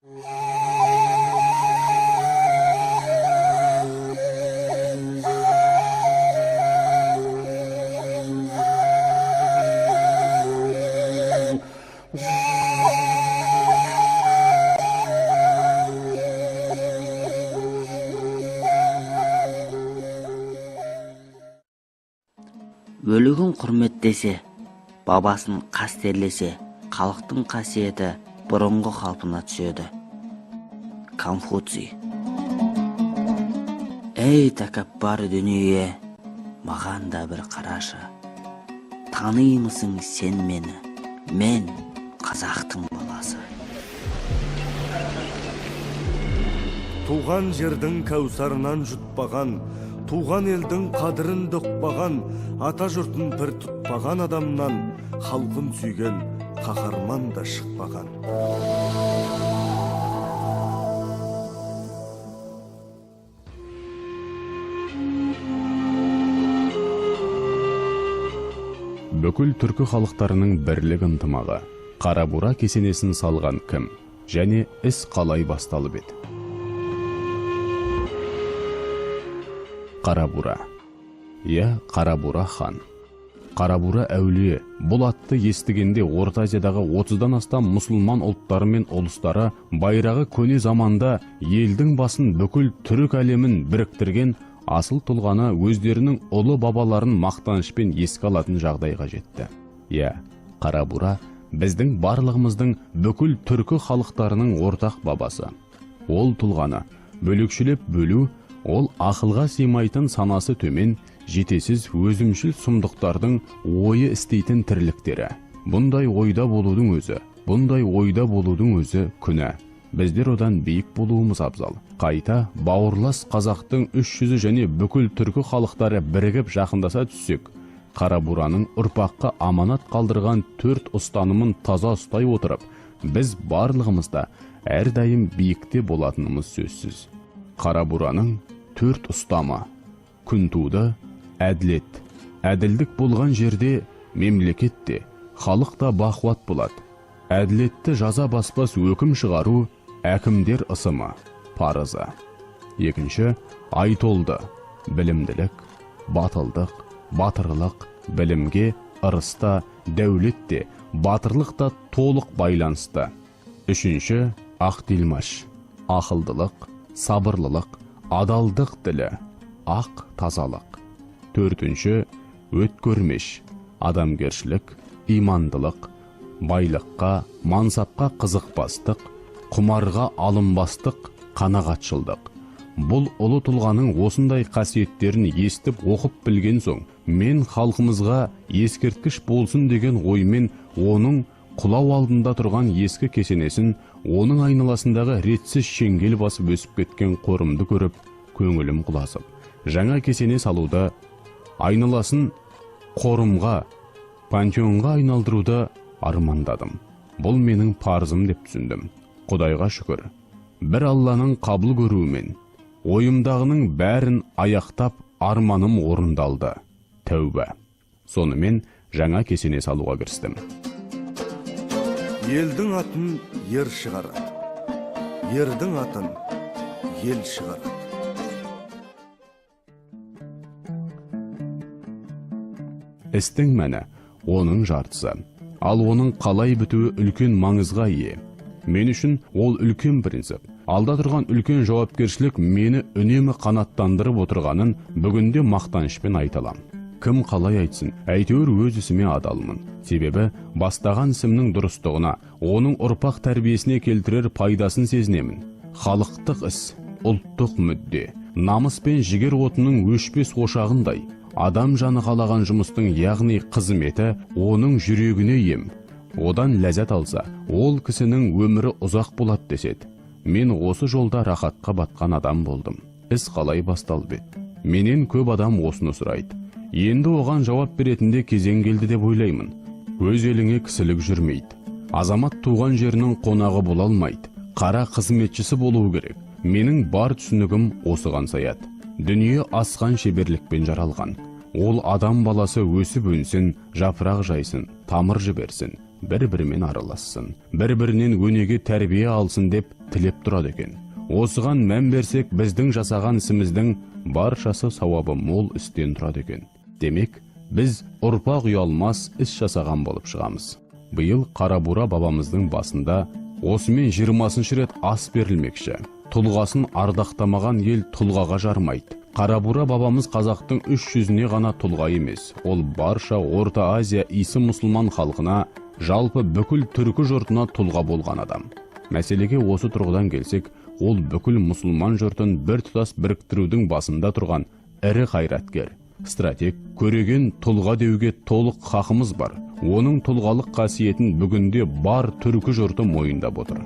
Өлігін құрметтесе, бабасын қастерлесе, халықтың қасиеті бұрынғы қалпына түседі. Конфуций. Ей тәкаппар дүние, маған да бір қарашы. Танимысың сен мені? Мен қазақтың баласы. Туған жердің кәусарынан жұтпаған, туған елдің қадірін доқпаған, ата жұртын пір тұтпаған адамнан халқын сүйген қаһарман да шықпаған. Бүкіл түркі халықтарының бірлік ынтымағы, Қарабура кесенесін салған кім, және іс қалай басталып еді? Қарабура. Қарабура хан. Қарабура әулие бұл атты естігенде Орта Азиядағы 30-дан астам мұсылман ұлттары мен ұлыстары байрағы көне заманда елдің басын бүкіл түрік әлемін біріктірген асыл тұлғаны өздерінің ұлы бабаларын мақтанышпен еске алатын жағдайға жетті. Қарабура біздің барлығымыздың бүкіл түркі халықтарының ортақ бабасы. Ол тұлғаны бөлікшілеп бөлу, ол ақылға сыймайтын санасы төмен, жетесіз өзімшіл сұмдықтардың ойы істейтін тірліктері. Бұндай ойда болудың өзі күнә. Біздер одан биік болуымыз абзал. Қайта бауырлас қазақтың 300 және бүкіл түркі халықтары бірігіп жақындаса түссек, Қарабураның ұрпаққа аманат қалдырған 4 ұстанымын таза ұстай отырып, біз барлығымызда әрдайым биікте болатынымыз сөзсіз. Қарабураның 4 ұстамы: күн туды, әділет. Әділдік болған жерде мемлекет те, халық та бақуат болады. Әділетті жаза баспас өкім шығару әкімдер ысымы, парызы. Екінші, айтолды. Білімділік, батылдық, батырлық, білімге, ырыста, дәулетте, батырлықта толық байланысты. Үшінші, ақ дилмаш. Ақылдылық, сабырлылық, адалдық тілі, ақ тазалық. Төртінші, өткөрмеш. Адамгершілік, имандылық, байлыққа, мансапқа қызықпастық, құмарға алынбастық, қанағатшылдық. Бұл ұлы тұлғаның осындай қасиеттерін естіп оқып білген соң, мен халқымызға ескерткіш болсын деген оймен оның құлау алдында тұрған ескі кесенесін, оның айналасындағы ретсіз шеңгел басып өсіп кеткен қорымды көріп, көңілім құласып, жаңа кесене салуды, айналасын қорымға, пантеонға айналдыруды армандадым. Бұл менің парызым деп түсіндім. Құдайға шүкір, бір Алланың қабыл көруімен, ойымдағының бәрін аяқтап арманым орындалды. Тәуба. Сонымен жаңа кесене салуға кірістім. Елдің атын ер шығарады, ердің атын ел шығарады. Істің мәні оның жартысы, ал оның қалай бітуі үлкен маңызға ие. Мен үшін ол үлкен принцип. Алда тұрған үлкен жауапкершілік мені үнемі қанаттандырып отырғанын бүгінде мақтанышпен айталам. Кім қалай айтсын, әйтеуір өз ісіме адалмын. Себебі бастаған ісімнің дұрыстығына, оның ұрпақ тәрбиесіне келтірер пайдасын сезінемін. Халықтық іс, ұлттық мүдде, намыс пен жігер отының өшпес ошағындай, адам жаны қалаған жұмыстың, яғни қызметі, оның жүрегіне ем. Одан ләззат алса, ол кісінің өмірі ұзақ болады деседі. Мен осы жолда рахатқа батқан адам болдым. Іс қалай басталып еді? Менен көп адам осыны сұрайды. Енді оған жауап беретінде кезең келді деп ойлаймын. Өз еліңе кісілік жүрмейді. Азамат туған жерінің қонағы бола алмайды. Қара қызметшісі болуы керек. Менің бар түсінігім осыған саяды. Дүние асқан шеберлікпен жаралған. Ол адам баласы өсіп өнсін, жапырақ жайсын, тамыр жіберсін, бір-бірімен аралассын, бір-бірінен өнеге тәрбие алсын деп тілеп тұрады екен. Осыған мән берсек, біздің жасаған ісіміздің баршасы сауабы мол істен тұрады екен. Демек, біз ұрпақ ұялмас іс жасаған болып шығамыз. Биыл Қарабура бабамыздың басында осымен 20-шы рет ас берілмекші. Тұлғасын ардақтамаған ел тұлғаға жармайды. Қарабура бабамыз қазақтың 300-не ғана тұлға емес, ол барша Орта Азия исі мұсылман халқына, жалпы бүкіл түркі жұртына тұлға болған адам. Мәселеге осы тұрғыдан келсек, ол бүкіл мұсылман жұртын бір тұтас біріктірудің басында тұрған ірі қайраткер, стратег, көреген тұлға деуге толық хақымыз бар. Оның тұлғалық қасиетін бүгінде бар түркі жұрты мойындап отыр.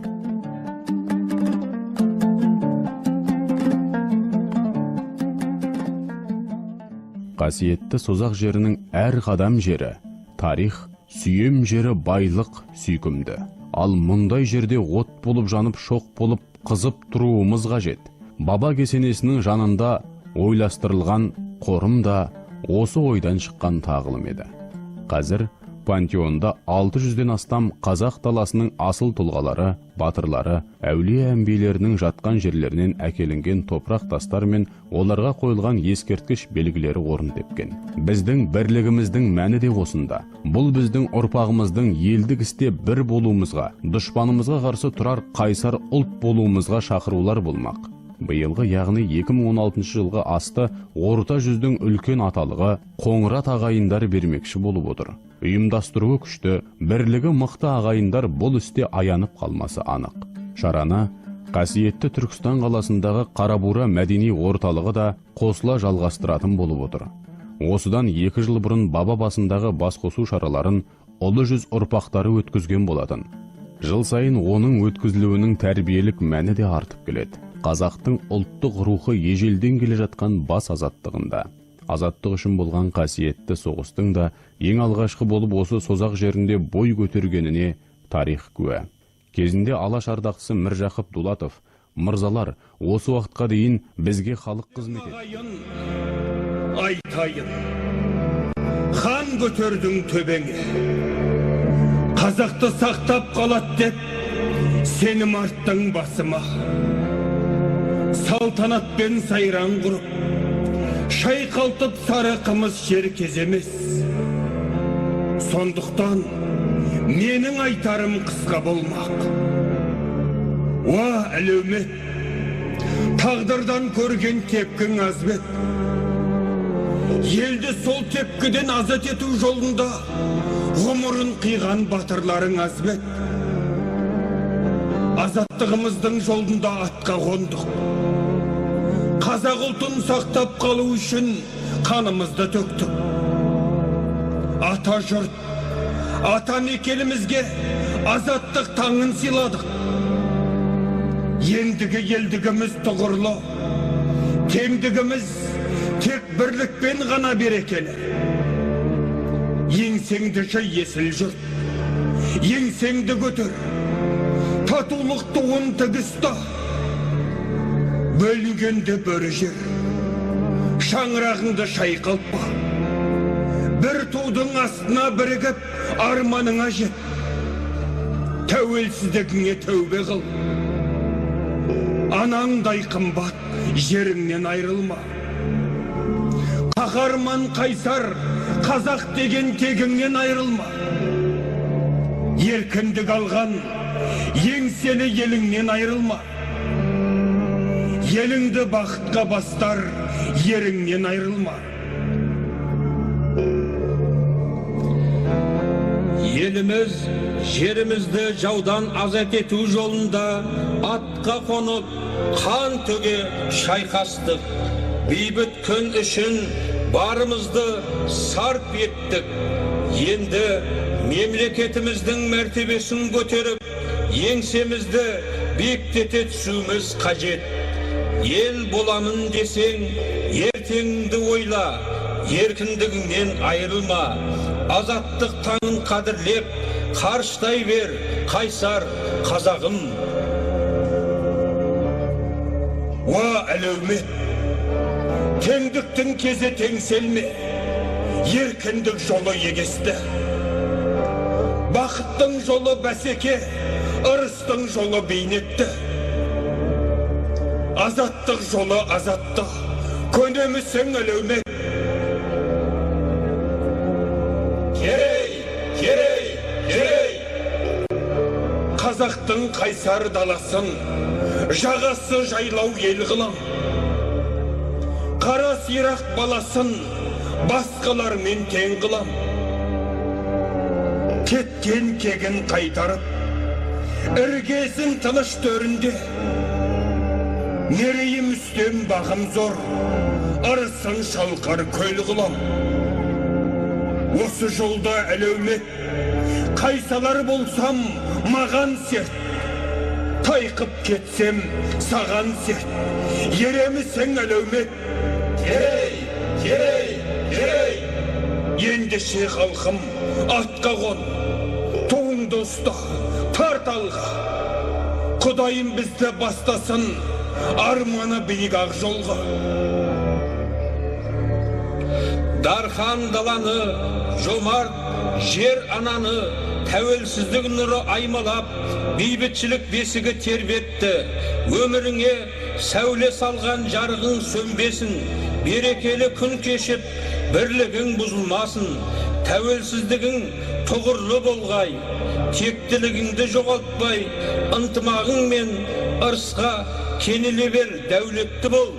Қасиетті Созақ жерінің әр қадам жері, тарих, сүйем жері байлық, сүйкімді. Ал мұндай жерде от болып жанып, шоқ болып, қызып тұруымыз қажет. Баба кесенесінің жанында ойластырылған қорым да осы ойдан шыққан тағылым еді. Қазір пантеонда 600-ден астам қазақ даласының асыл тұлғалары, батырлары, әулие әмбиелерінің жатқан жерлерінен әкелінген топырақ тастар мен оларға қойылған ескерткіш белгілері орын тепкен. Біздің бірлігіміздің мәні де осында. Бұл біздің ұрпағымыздың елдік істе бір болуымызға, дұшпанымызға қарсы тұрар қайсар ұлт болуымызға шақырулар болмақ. Биылғы, яғни 2016 жылғы асты орта жүздің үлкен аталығы Қоңырат ағайындар бермекші болып отыр. Ұйымдастыруы күшті, бірлігі мықты ағайындар бұл істе аянып қалмасы анық. Шараны қасиетті Түркістан қаласындағы Қарабура мәдени орталығы да қосыла жалғастыратын болып отыр. Осыдан 2 жыл бұрын баба басындағы басқосу шараларын ұлы жүз ұрпақтары өткізген болатын. Жыл сайын оның өткізілуінің тәрбиелік мәні де артып келеді. Қазақтың ұлттық рухы ежелден келе жатқан бас азаттығында. Азаттық үшін болған қасиетті соғыстың да ең алғашқы болып осы Созақ жерінде бой көтергеніне тарих куә. Кезінде Алаш ардақтысы Міржақып Дулатов, мырзалар осы уақытқа дейін бізге халық қызмет етті. Айтайын, хан көтердің төбеңе, қазақты сақтап қалат деп, сенім арттың басыма. Салтанатпен сайран құрып, шайқалтып сары қымыз жер кеземес. Сондықтан менің айтарым қысқа болмақ. Уа әлеумет, тағдырдан көрген тепкің азбет. Елді сол тепкіден азат ету жолында ғұмырын қиған батырларың азбет. Азаттығымыздың жолында атқа қондық. Қазақ ұлтын сақтап қалу үшін қанымызды төктік. Ата жұрт, ата мекенімізге азаттық таңын сыйладық. Ендігі елдігіміз тұғырлы, теңдігіміз тек бірлікпен ғана берекелі. Еңсеңді жай есіл жұрт, еңсеңді көтер, татулық туын тігісті. Бөлінгенде бөрі жер, шаңырағыңды шайқалтпа. Бір тудың астына бірігіп, арманыңа жет. Тәуелсіздігіңе тәубе қыл. Анаңдай қымбат, жеріңнен айрылма. Қаһарман қайсар, қазақ деген тегіңнен айрылма. Еркіндік алған, еңселі еліңнен айрылма. Еліңді бақытқа бастар, еріңнен айрылма. Еліміз, жерімізді жаудан азат ету жолында атқа қонып, қан төге шайқастық. Бейбіт күн үшін барымызды сарп еттік. Енді мемлекетіміздің мәртебесін көтеріп, еңсемізді биіктете түсуіміз қажет. Ел боламын десең, ертеңді ойла, еркіндігіңнен айырылма. Азаттық таңын қадірлеп, қарыштай бер, қайсар қазағым. Уа әлеумет, теңдіктің кезі теңселме, еркіндік жолы егесті. Бақыттың жолы бәсеке, ырыстың жолы бейнетті. азаттық жолы азаттық, көнемісің әлеумет. Керей! Қазақтың қайсар даласын, жағасы жайлау ел қылам. Қара сирақ баласын, басқалармен тең қылам. Кеткен кегін қайтарып, іргесін тыныш төрінде, мерейім үстем бағым зор, арысын шалқар көл қылам. Осы жолда әлеумет, қайсалар болсам маған серт, тайқып кетсем саған серт, еремісің әлеумет. Керей! Ендеше халқым атқа қон, туыңды ұста, тарт алға. Құдайым бізді бастасын, арманы биік ақ жолға. Дархан даланы, жомарт жер ананы, тәуелсіздік нұры аймалап, бейбітшілік бесігі тербетті. Өміріңе сәуле салған жарығың сөнбесін, берекелі күн кешіп, бірлігің бұзылмасын. Тәуелсіздігің тұғырлы болғай, тектілігіңді жоғалтпай, ынтымағыңмен ырысқа кенеле бер, дәулетті бол,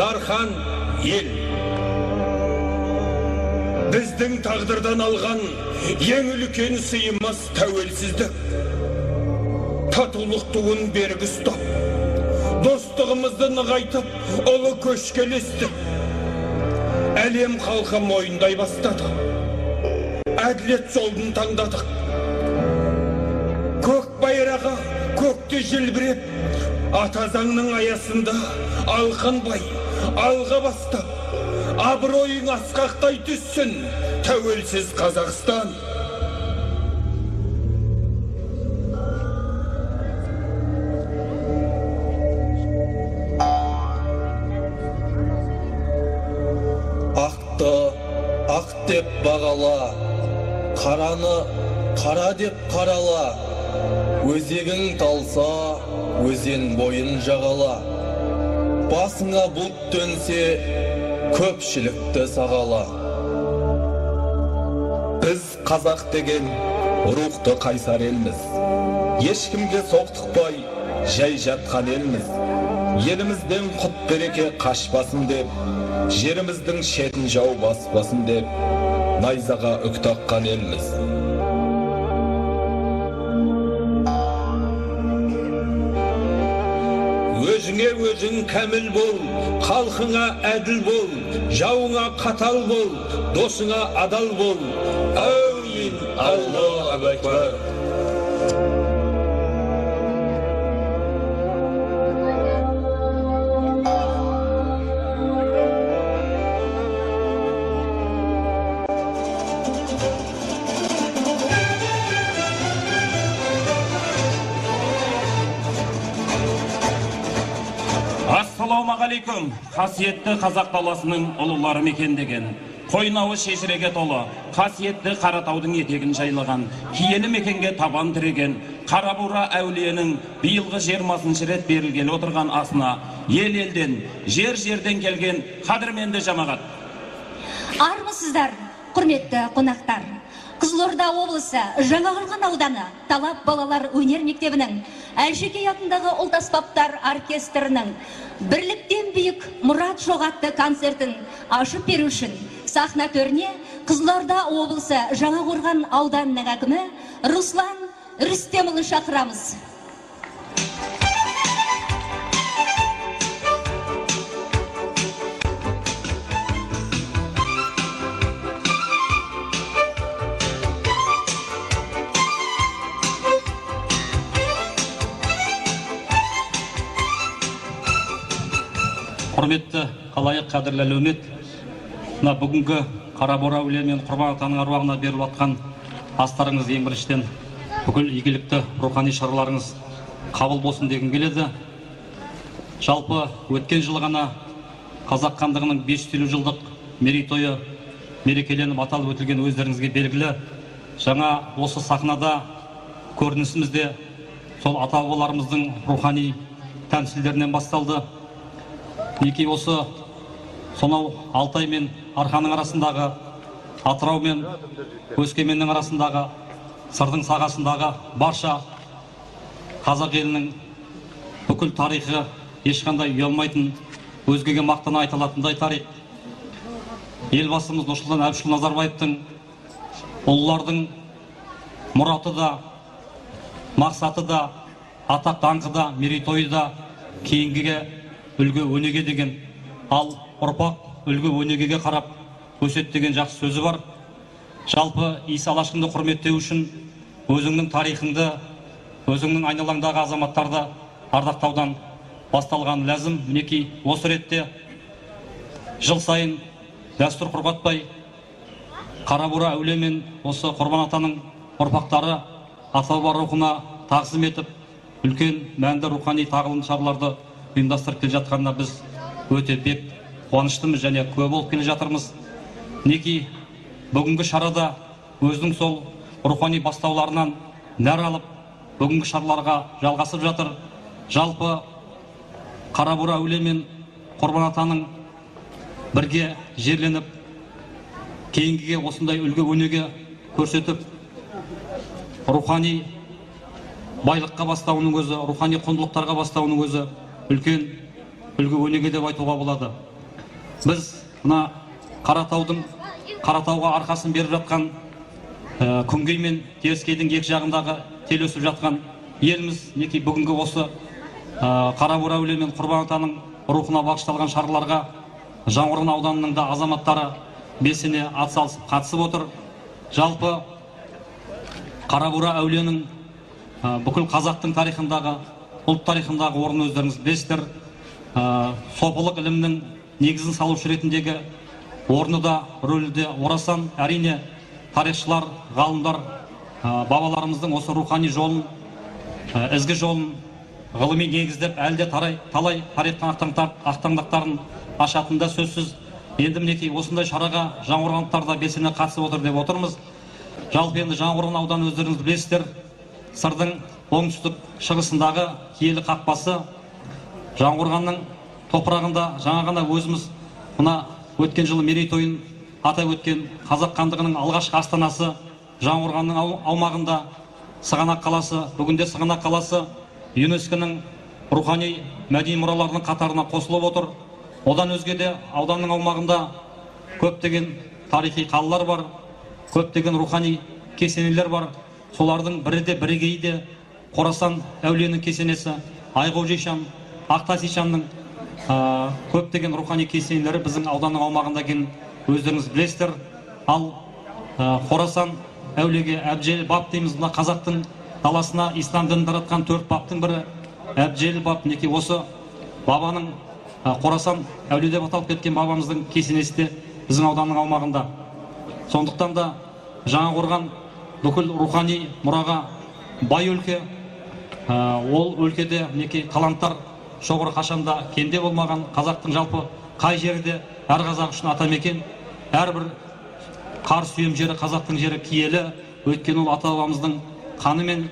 дархан ел. Біздің тағдырдан алған ең үлкен сыйымыз тәуелсіздік. Татулық туын бергі ұстап, достығымызды нығайтып, ұлы көшкелестік. Әлем халқы мойындай бастады, әділет жолын таңдадық. Көк байраға көкте желбіреп, ата заңның аясында алқынбай, алға бастап, абыройың асқақтай түссін, тәуелсіз Қазақстан. Ақты ақ деп бағала, қараны қара деп қарала. Өзегің талса, өзен бойын жағала. Басыңа бұлт төнсе, көпшілікті сағала. Біз қазақ деген рухты қайсар елміз. Ешкімге соқтықпай, жай жатқан елміз. Елімізден құт береке қашпасын деп, жеріміздің шетін жау баспасын деп, найзаға үк таққан елміз. Өзіңе өзің кәміл бол, халқыңа әділ бол, жауыңа қатал бол, досыңа адал бол. Әумин, Аллаху акбар. Ассалаумағалейкум, қасиетті қазақ даласының ұлылары мекендеген, қойнауы шешіреге толы, қасиетті Қаратаудың етегін жайлаған, киелі мекенге табан тіреген, Қарабура әулиенің биылғы 20 рет берілгелі отырған асына, ел-елден, жер-жерден келген қадірменді жамағат. Армысыздар, құрметті қонақтар. Қызылорда облысы Жаңақорған ауданы Талап балалар өнер мектебінің Әлшекей атындағы ұлт аспаптар оркестрінің Бірліктен биік Мұрат Жоғатты концертін ашып беру үшін сахна төріне Қызылорда облысы Жаңақорған ауданының әкімі Руслан Рүстемұлы шақырамыз. Құрметті қалайық қадірлі әлеумет, бүгінгі Қарабура әулие мен Құрбан атаның аруағына беріліп атқан астарыңыз ең біріншіден бүкіл игілікті рухани шараларыңыз қабыл болсын дегім келеді. Жалпы өткен жылы ғана қазақ хандығының 550 жылдық мерейтойы мерекеленіп аталып өтілген өздеріңізге белгілі. Жаңа осы сахнада көрінісімізде сол ата-бабаларымыздың рухани тәмсілдерінен басталды. мінекей осы сонау Алтай мен Арқаның арасындағы, Атырау мен Өскеменнің арасындағы, Сырдың сағасындағы барша қазақ елінің бүкіл тарихы ешқандай ұялмайтын, өзгеге мақтана айтылатындай тарих. Елбасымыз Нұрсұлтан Әбішұлы Назарбаевтың ұлылардың мұраты да, мақсаты да, атақ даңқы да, мерейтойы да кейінгіге үлгі өнеге деген, ал ұрпақ үлгі өнегеге қарап өсет деген жақсы сөзі бар. Жалпы Иса Алашкүнді құрметтеу үшін өзіңнің тарихыңды, өзіңнің айналаңдағы азаматтарды ардақтаудан басталған ләзім. Мінекей осы ретте жыл сайын дәстүр құрғатпай Қарабура әулие мен осы Құрбан атаның ұрпақтары ата-баба рухына тағзым етіп, үлкен мәнді рухани тағылым шараларды ұйымдастырып келе жатқанына біз өте бек қуаныштымыз және куә болып келе жатырмыз. Мінекей бүгінгі шарада өзінің сол рухани бастауларынан нәр алып, бүгінгі шараларға жалғасып жатыр. Жалпы Қарабура әулие мен Құрбан атаның бірге жерленіп, кейінгіге осындай үлгі өнеге көрсетіп, рухани байлыққа бастауының өзі, рухани құндылықтарға бастауының өзі үлкен үлгі өнеге деп айтуға болады. Біз мына Қаратауға арқасын беріп жатқан Күнгей мен Теріскейдің екі жағындағы тел өсіп жатқан еліміз, мінекей бүгінгі осы Қарабура әулие мен Құрбан атаның рухына бағышталған шараларға Жаңғырған ауданының да азаматтары белсене атсалысып қатысып отыр. Жалпы Қарабура әулиенің бүкіл қазақтың тарихындағы, ұлт тарихындағы орны өздеріңіз білесіздер. Сопылық ілімнің негізін салушы ретіндегі орны да, рөлі де орасан. Әрине тарихшылар, ғалымдар бабаларымыздың осы рухани жолын, ізгі жолын ғылыми негіздеп әлде талай тарихтың ақтаңдақтарын ашатында сөзсіз. Енді мінекей осындай шараға жаңғырғандықтар да белсене қатысып отыр деп отырмыз. Жалпы енді Жаңғырған ауданы өздеріңіз білесіздер, Сырдың оңтүстік шығысындағы киелі қақпасы. Жаңғырғанның топырағында жаңа ғана өзіміз мына өткен жылы мерейтойын атап өткен қазақ хандығының алғашқы астанасы Жаңғырғанның аумағында Сығанақ қаласы, бүгінде Сығанақ қаласы ЮНЕСКО-ның рухани мәдени мұраларының қатарына қосылып отыр. Одан өзге де ауданның аумағында көптеген тарихи қалалар бар, көптеген рухани кесенелер бар. Солардың бірі де бірегейі де Қорасан әулиенің кесенесі, Айғау Жейшан, Ақтас Ишанның көптеген рухани кесенелері біздің ауданның аумағында екенін өздеріңіз білесіздер. Ал Қорасан әулиеге әбжел бап дейміз. Мына қазақтың даласына ислам дінін таратқан 4 баптың бірі әбжел бап. Мінекей осы бабаның Қорасан әулие деп аталып кеткен бабамыздың кесенесі де біздің ауданның аумағында. Сондықтан да Жаңақорған бүкіл рухани мұраға бай өлке. Ол өлкеде мінекей таланттар шоғыры қашанда кенде болмаған. Қазақтың жалпы қай жерде әр қазақ үшін атамекен, әрбір қар сүйем жері қазақтың жері киелі. Өйткені ол ата-бабамыздың қаны мен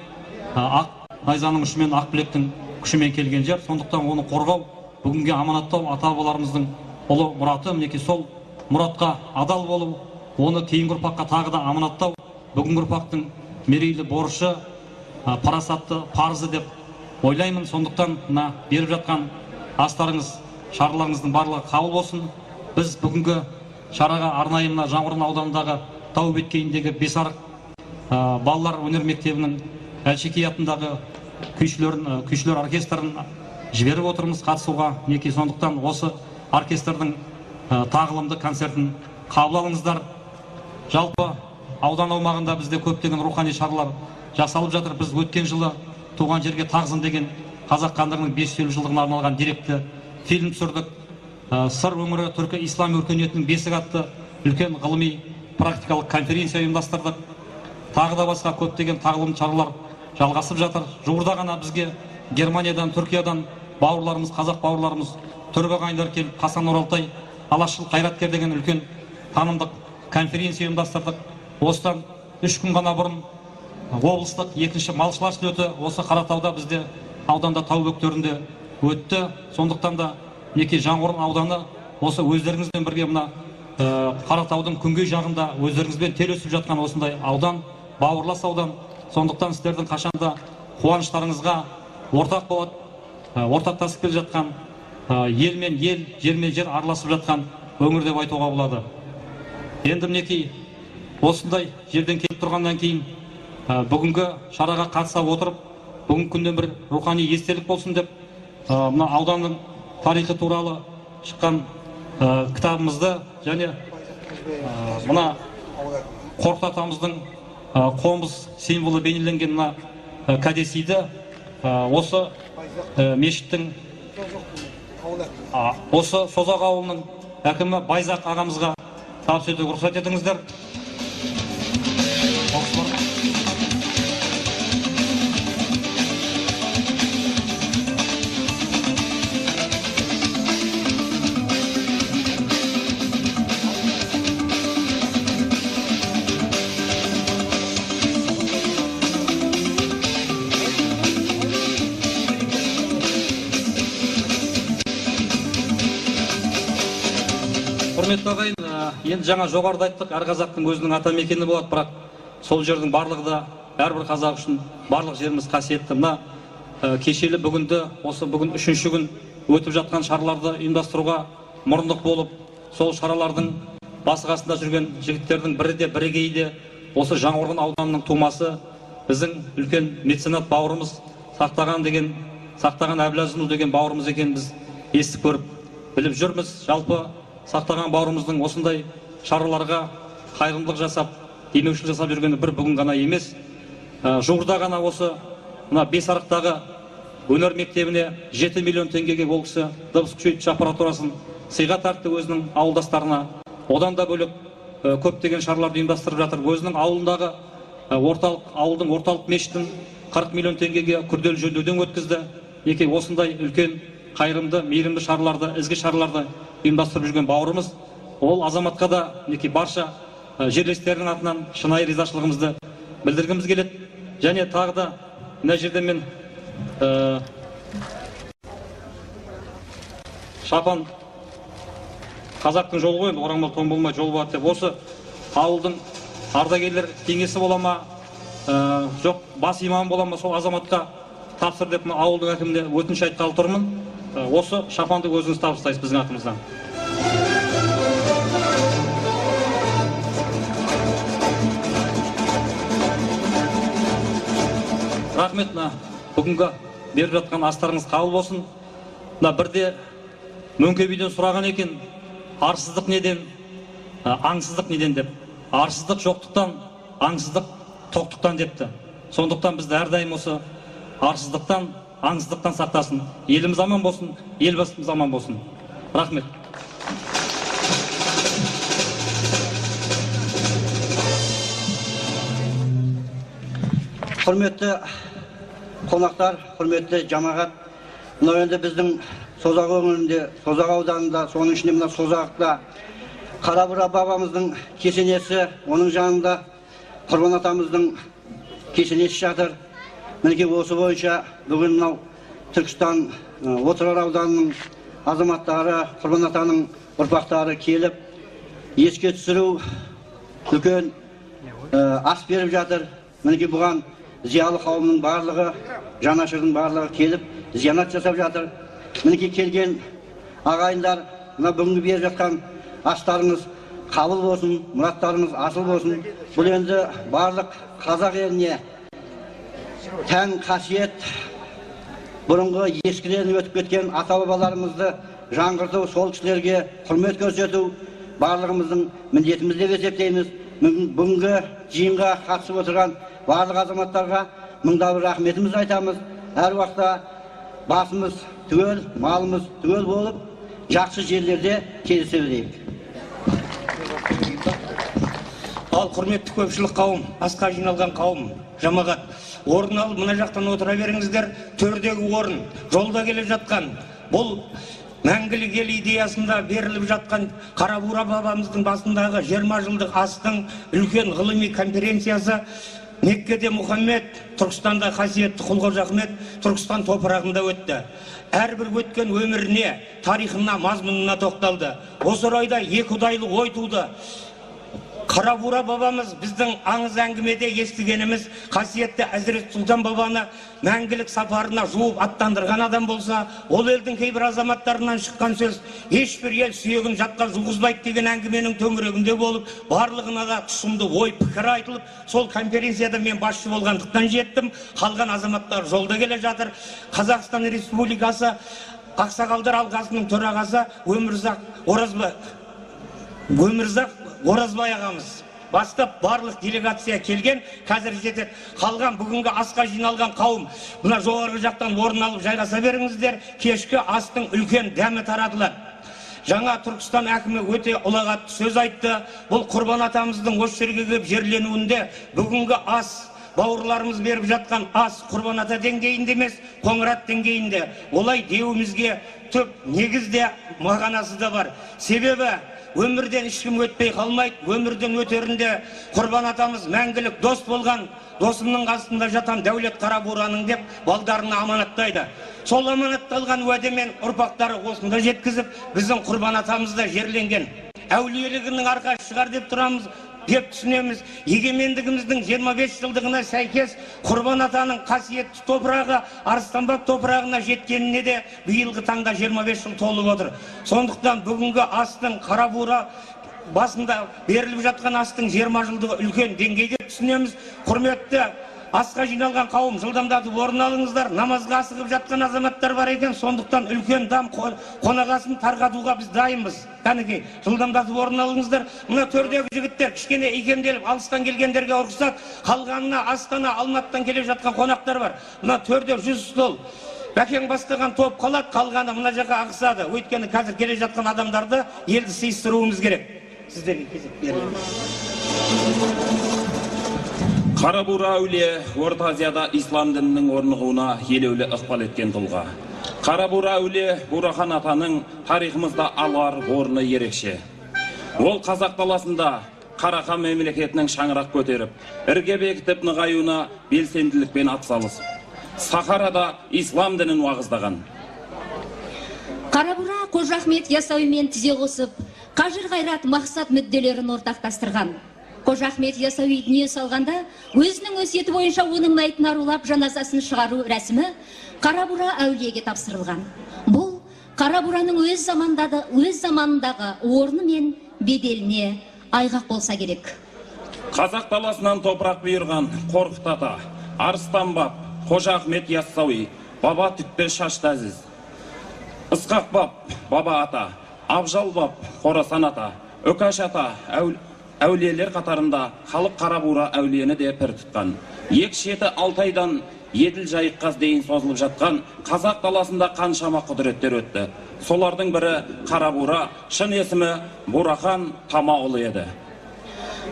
ақ найзаның ұшымен, ақ білектің күшімен келген жер. Сондықтан оны қорғау, бүгінге аманаттау ата-бабаларымыздың ұлы мұраты. Мінекей сол мұратқа адал болу, оны кейінгі ұрпаққа тағы да аманаттау бүгінгі ұрпақтың мерейлі борышы, парасатты парызы деп ойлаймын. Сондықтан мына беріп жатқан астарыңыз, шараларыңыздың барлығы қабыл болсын. Біз бүгінгі шараға арнайы мына Жаңғырған ауданындағы тау беткейіндегі Бесарық балалар өнер мектебінің Әлшекей атындағы күйшілер оркестрін жіберіп отырмыз қатысуға. Мінекей сондықтан осы оркестрдің тағылымды концертін қабыл алыңыздар. Жалпы аудан аумағында бізде көптеген рухани шаралар жасалып жатыр. Біз өткен жылы туған жерге тағзым деген қазақ хандығының 550 жылдығына арналған деректі фильм түсірдік. Сыр өңірі түркі ислам өркениетінің бесігі атты үлкен ғылыми практикалық конференция ұйымдастырдық. Тағы да басқа көптеген тағылым шаралар жалғасып жатыр. Жуырда ғана бізге Германиядан, Түркиядан бауырларымыз, қазақ бауырларымыз, түрік ағайындар келіп, Қасан Оралтай алашшыл қайраткер деген үлкен танымдық конференция ұйымдастырдық. Осыдан 3 күн ғана бұрын облыстық 2-ші малшылар слеті осы Қаратауда бізде ауданда тау бөктерінде өтті. Сондықтан да неке Жаңғорған ауданы осы өздеріңізбен бірге мына Қаратаудың күнгей жағында өздеріңізбен телесіп жатқан осындай аудан, бауырлас аудан. Сондықтан сіздердің қашанда қуаныштарыңызға ортақ болады, ортақтасып келе жатқан, ел мен ел, жер мен жер араласып жатқан өңір деп айтуға болады. Енді мінекей осындай жерден келіп тұрғаннан кейін бүгінгі шараға қатыса отырып, бүгінгі күннен бір рухани естелік болсын деп, мына ауданның тарихы туралы шыққан кітабымызды және мына Қорқыт атамыздың қомыз символы бейнеленген мына кәдесиді осы мешіттің, осы Созақ ауылының әкімі Байзақ ағамызға табыс етуге рұқсат етіңіздер. Құрметті ағайын, енді жаңа жоғарыда айттық, әр қазақтың өзінің ата мекені болады, бірақ сол жердің барлығы да әрбір қазақ үшін барлық жеріміз қасиетті. Мына кешелі бүгінді, осы бүгін 3-ші күн өтіп жатқан шараларды ұйымдастыруға мұрындық болып, сол шаралардың басы қасында жүрген жігіттердің бірі де бірегейі де осы Жаңғорған ауданының тумасы, біздің үлкен меценат бауырымыз Сақтаған Әбіләзұлы деген бауырымыз екенін біз естіп көріп біліп жүрміз. Жалпы Сақтаған бауырымыздың осындай шараларға қайырымдылық жасап, демеушілік жасап жүргені бір бүгін ғана емес. Жуырда ғана осы мына Бесарықтағы өнер мектебіне 7 миллион теңгеге ол кісі дыбыс күшейткіш аппаратурасын сыйға тартты өзінің ауылдастарына. Одан да бөлек көптеген шараларды ұйымдастырып жатыр. Өзінің ауылындағы ауылдың орталық мешітін 40 миллион теңгеге күрделі жөндеуден өткізді. Неке осындай үлкен қайырымды, мейірімді шараларды, ізгі шараларды ұйымдастырып жүрген бауырымыз. Ол азаматқа да неке барша жерлестерінің атынан шынайы ризашылығымызды білдіргіміз келеді. Және тағы да мына жерде мен шапан қазақтың жолы ғой, орамал тон болмай жол болады деп, осы ауылдың ардагерлер кеңесі бола ма, жоқ бас имам бола ма, сол азаматқа тапсыр деп ауылдың әкіміне өтініш айтқалы тұрмын. Осы шапанды өзіңіз табыстайсыз біздің атымыздан. Рахмет, бүгінгі беріп жатқан астарыңыз қабыл болсын. Бірде Мөңке биден сұраған екен, арсыздық неден, аңсыздық неден деп. Арсыздық жоқтықтан, аңсыздық тоқтықтан депті. Сондықтан бізді әрдайым осы арсыздықтан, аңсыздықтан сақтасын. Еліміз аман болсын, елбасымыз аман болсын. Рахмет. Құрметті қонақтар, құрметті жамағат, мынау енді біздің Созақ өңірінде, Созақ ауданында, соның ішінде мына Созақта Қарабұра бабамыздың кесенесі, оның жанында Құрбан атамыздың кесенесі жатыр. Мінекей осы бойынша бүгін мынау Түркістан Отырар ауданының азаматтары, Құрбан атаның ұрпақтары келіп, еске түсіру үлкен ас беріп жатыр. Мінекей бұған зиялы қауымның барлығы, жанашырдың барлығы келіп, зиянат жасап жатыр. Мінекей келген ағайындар, мына бүгінгі беріп жатқан астарыңыз қабыл болсын, мұраттарыңыз асыл болсын. Бұл енді барлық қазақ еліне тән қасиет, бұрынғы ескіден өтіп кеткен ата-бабаларымызды жаңғырту, сол кісілерге құрмет көрсету барлығымыздың міндетіміз деп есептейміз. Бүгінгі жиынға қатысып отырған барлық азаматтарға мыңда бір рахметімізді айтамыз. Әр уақытта басымыз түгел, малымыз түгел болып, жақсы жерлерде кездесе білейік. Ал құрметті көпшілік қауым, асқа жиналған қауым, жамағат, орын алып мына жақтан отыра беріңіздер. Төрдегі орын, жолда келіп жатқан, бұл мәңгілік ел идеясында беріліп жатқан Қарабура бабамыздың басындағы 20 жылдық астың үлкен ғылыми конференциясы Меккеде Мұхаммед, Түркістанда қасиетті Құл Қожа Ахмет Түркістан топырағында өтті. Әрбір өткен өміріне, тарихына, мазмұнына тоқталды. Осы орайда екі ұдайлы ой туды. Қарабура бабамыз біздің аңыз әңгімеде естігеніміз қасиетті Әзірет Сұлтан бабаны мәңгілік сапарына жуып аттандырған адам болса, ол елдің кейбір азаматтарынан шыққан сөз ешбір ел сүйегін жатқа жуғызбайды деген әңгіменің төңірегінде болып, барлығына да тұшымды ой пікір айтылып, сол конференцияда мен басшы болғандықтан жеттім. Қалған азаматтар жолда келе жатыр. Қазақстан Республикасы Ақсақалдар алқасының төрағасы Өмірзақ Оразбай ағамыз бастап барлық делегация келген, қазір жетеді. Қалған бүгінгі асқа жиналған қауым, мына жоғарғы жақтан орын алып жайғаса беріңіздер. Кешкі астың үлкен дәмі таратылады. Жаңа Түркістан әкімі өте ұлағатты сөз айтты. Бұл Құрбан атамыздың осы жерге келіп жерленуінде бүгінгі ас, бауырларымыз беріп жатқан ас Құрбан ата деңгейінде емес, Қоңырат деңгейінде. Олай деуімізге түп негізде мағынасы да бар. Себебі өмірден ешкім өтпей қалмайды. Өмірден өтерінде Құрбан атамыз мәңгілік дос болған, досымның қасында жатам Дәулет Қарабураның деп балдарына аманаттайды. Сол аманатталған уәдемен ұрпақтары осында жеткізіп, біздің Құрбан атамыз да жерленген. Әулиелігінің арқасы шығар деп тұрамыз, деп түсінеміз. Егемендігіміздің 25 жылдығына сәйкес Құрбан атаның қасиетті топырағы Арыстанбаб топырағына жеткеніне де биылғы таңда 25 жыл толып отыр. Сондықтан бүгінгі астың Қарабура басында беріліп жатқан астың 20 жылдығы үлкен деңгейде түсінеміз. Құрметті асқа жиналған қауым, жылдамдатып орын алыңыздар. Намазға асығып жатқан азаматтар бар екен, сондықтан үлкен дам қонағасын тарқатуға біз дайынбыз. Кәнекей, жылдамдатып орын алыңыздар. Мына төрдегі жігіттер кішкене икемделіп, алыстан келгендерге ұрқсат. Қалғанына Астана, Алматыдан келе жатқан қонақтар бар. Мына төрде 100 стол. Бәкең бастаған топ қалады, қалғаны мына жаққа ағысады. Өйткені қазір келе жатқан адамдарды елді сыйыстыруымыз керек. Сіздерге кезек беріледі. Қарабура әулие Орта Азияда ислам дінінің орнығуына елеулі ықпал еткен тұлға. Қарабура әулие Бурахан атаның тарихымызда алар орны ерекше. Ол қазақ даласында Қарахан мемлекетінің шаңырақ көтеріп, ірге бекітіп нығаюына белсенділікпен атсалысып, Сахарада ислам дінін уағыздаған. Қарабура Қожа Ахмет Яссауимен тізе қосып, қажыр қайрат мақсат мүдделерін ортақтастырған. Қожа Ахмет Яссауи дүние салғанда, өзінің өсиеті бойынша оның мәйітін арулап жаназасын шығару рәсімі Қарабура әулиеге тапсырылған. Бұл Қарабураның өз заманындағы орны мен беделіне айғақ болса керек. Қазақ даласынан топырақ бұйырған Қорқыт ата, Арыстанбаб, Қожа Ахмет Яссауи, баба Түкті Шашты Әзіз, Ысқақ баб, баба ата, Абжал баб, Қорасан ата, Өкаш ата, әулиелер қатарында халық Қарабура әулиені де пір тұтқан. Екі шеті Алтайдан Еділ Жайыққа дейін созылып жатқан қазақ даласында қаншама құдіреттер өтті. Солардың бірі Қарабура, шын есімі Бурахан Тамаұлы еді.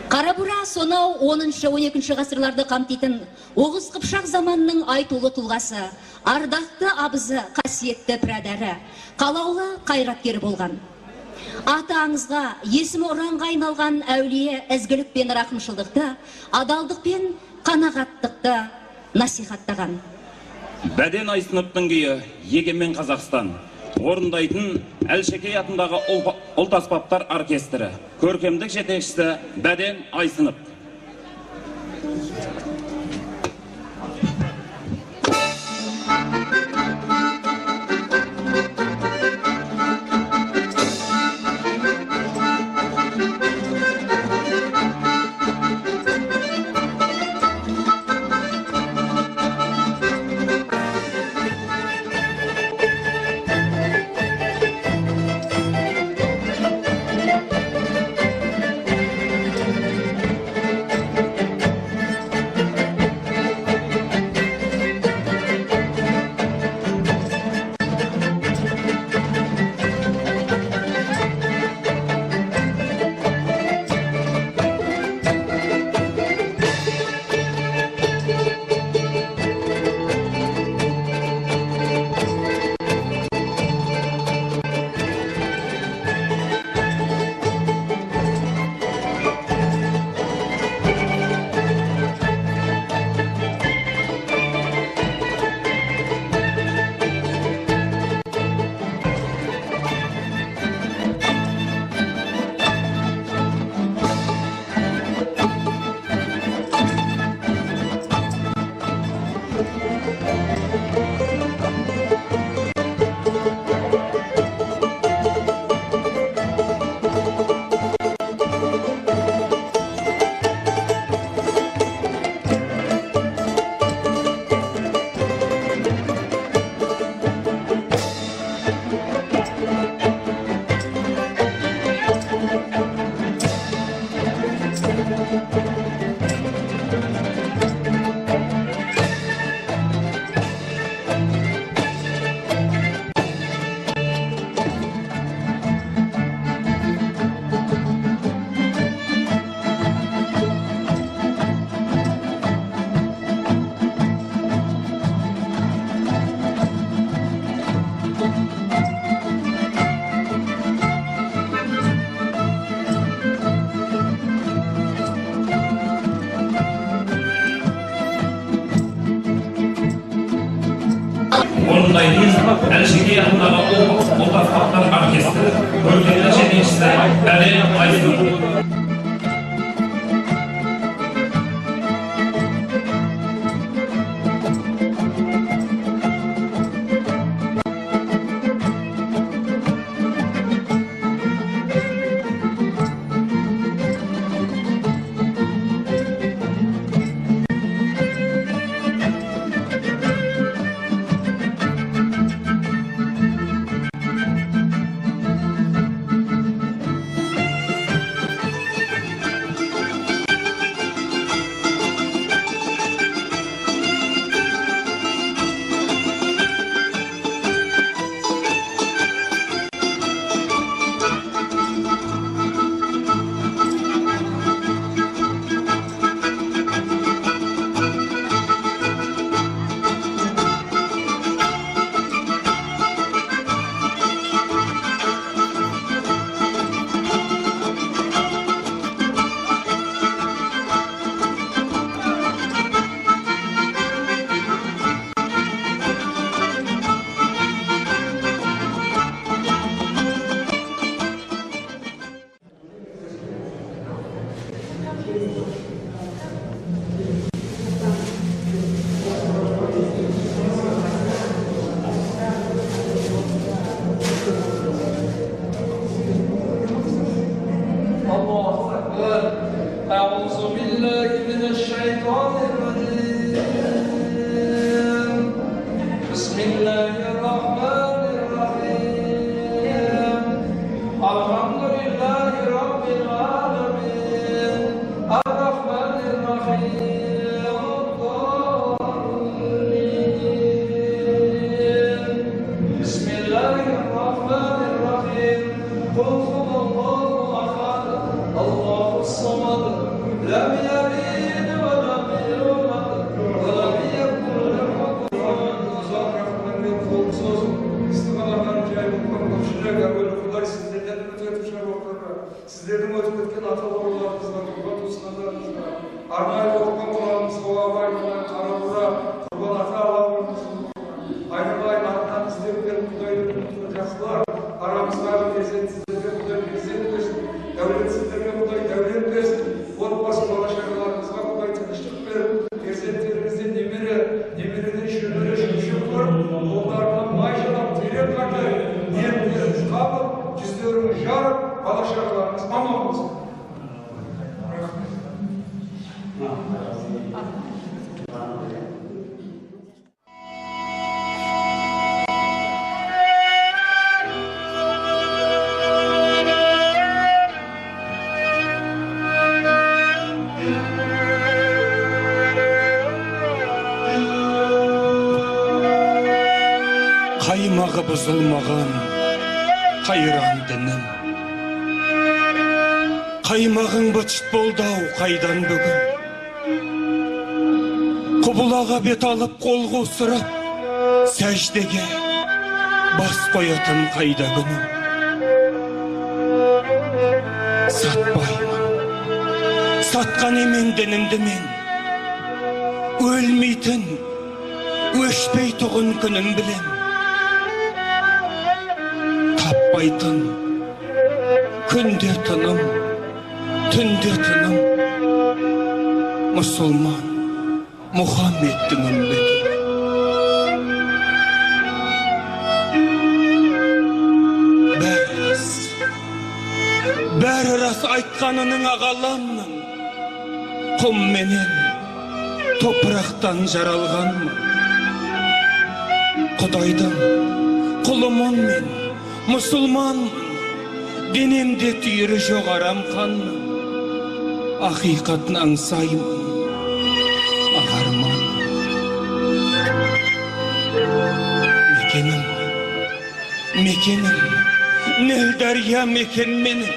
Қарабура сонау 10-12 ғасырларды қамтитын Оғыз Қыпшақ заманының айтулы тұлғасы, ардақты абызы, қасиетті пірадәрі, қалаулы қайраткер болған. Аты аңызға, есімі ұранға айналған әулие ізгілік пен рақымшылдықты, адалдық пен қанағаттықты насихаттаған. Бәден Айсыновтың күйі Егемен Қазақстан орындайтын Әлшекей атындағы ұлт аспаптар оркестрі, көркемдік жетекшісі Бәден Айсынов. Орындаймыз Әлшеке атындағы ұлттық аспаптар оркестрі, көркемдік жетекшісі Әлем Айсұлу. أعوذ بالله من الشيطان الرجيم بسم الله الرحمن الرحيم الحمد لله رب العالمين الرحمن الرحيم بسم الله الرحمن الرحيم قل هو الله أحد الله الصمد لم يلد ولم يولد ولم يكن له كفوا أحد. Uzak rahmetin kolsuz istiqalardan cayılıp korkuşuyla böyle Kuday sizlerden ötüşe bakırlar. Sizlerin ötüp etken atalarlarınızdan, kurban usnalarınızdan, arnayı okukan Kur'an'ımızı oğabayla, karabura, kurban ata Allah'ımızı ayrılayın arkadan izleyiplerin Kuday'ın unutulacaklar. Aramızda tezet sizlere Kuday tezet versin. Devlet sizlere Kuday devlet versin. Otbası dolaşarlarınızga Kuday tanıştık verin. Tezetlerimizde nemirinin şürleri şımşıklar. Onlardan maşallah tüyler kakay. Niyetlerimiz kabul, cüzlerimiz jar, dolaşarlarınız aman olsun. Қаймағы бұзылмаған қайран дінім, қаймағың быт болдау қайдан бүгін. Құбылаға бет алып қол қусырып, сәждеге бас қоятын қайда күнім. Сатпаймын, сатқан емен дінімді мен, өлмейтін, өшпей тұғын күнім білем. Таппайтын, күнде тыным, түнде тыным, мұсылман Мұхаммедтің үмбеті. Бәрі рас айтқанының ағаламның, құм менен топырақтан жаралғанмын. Құдайдың құлымын мен, мұсылманмын, денемде түйірі жоқ арам қанмын. Ақиқатын аңсаймын, ағарман. Мекенім, нөл дария мекен менің,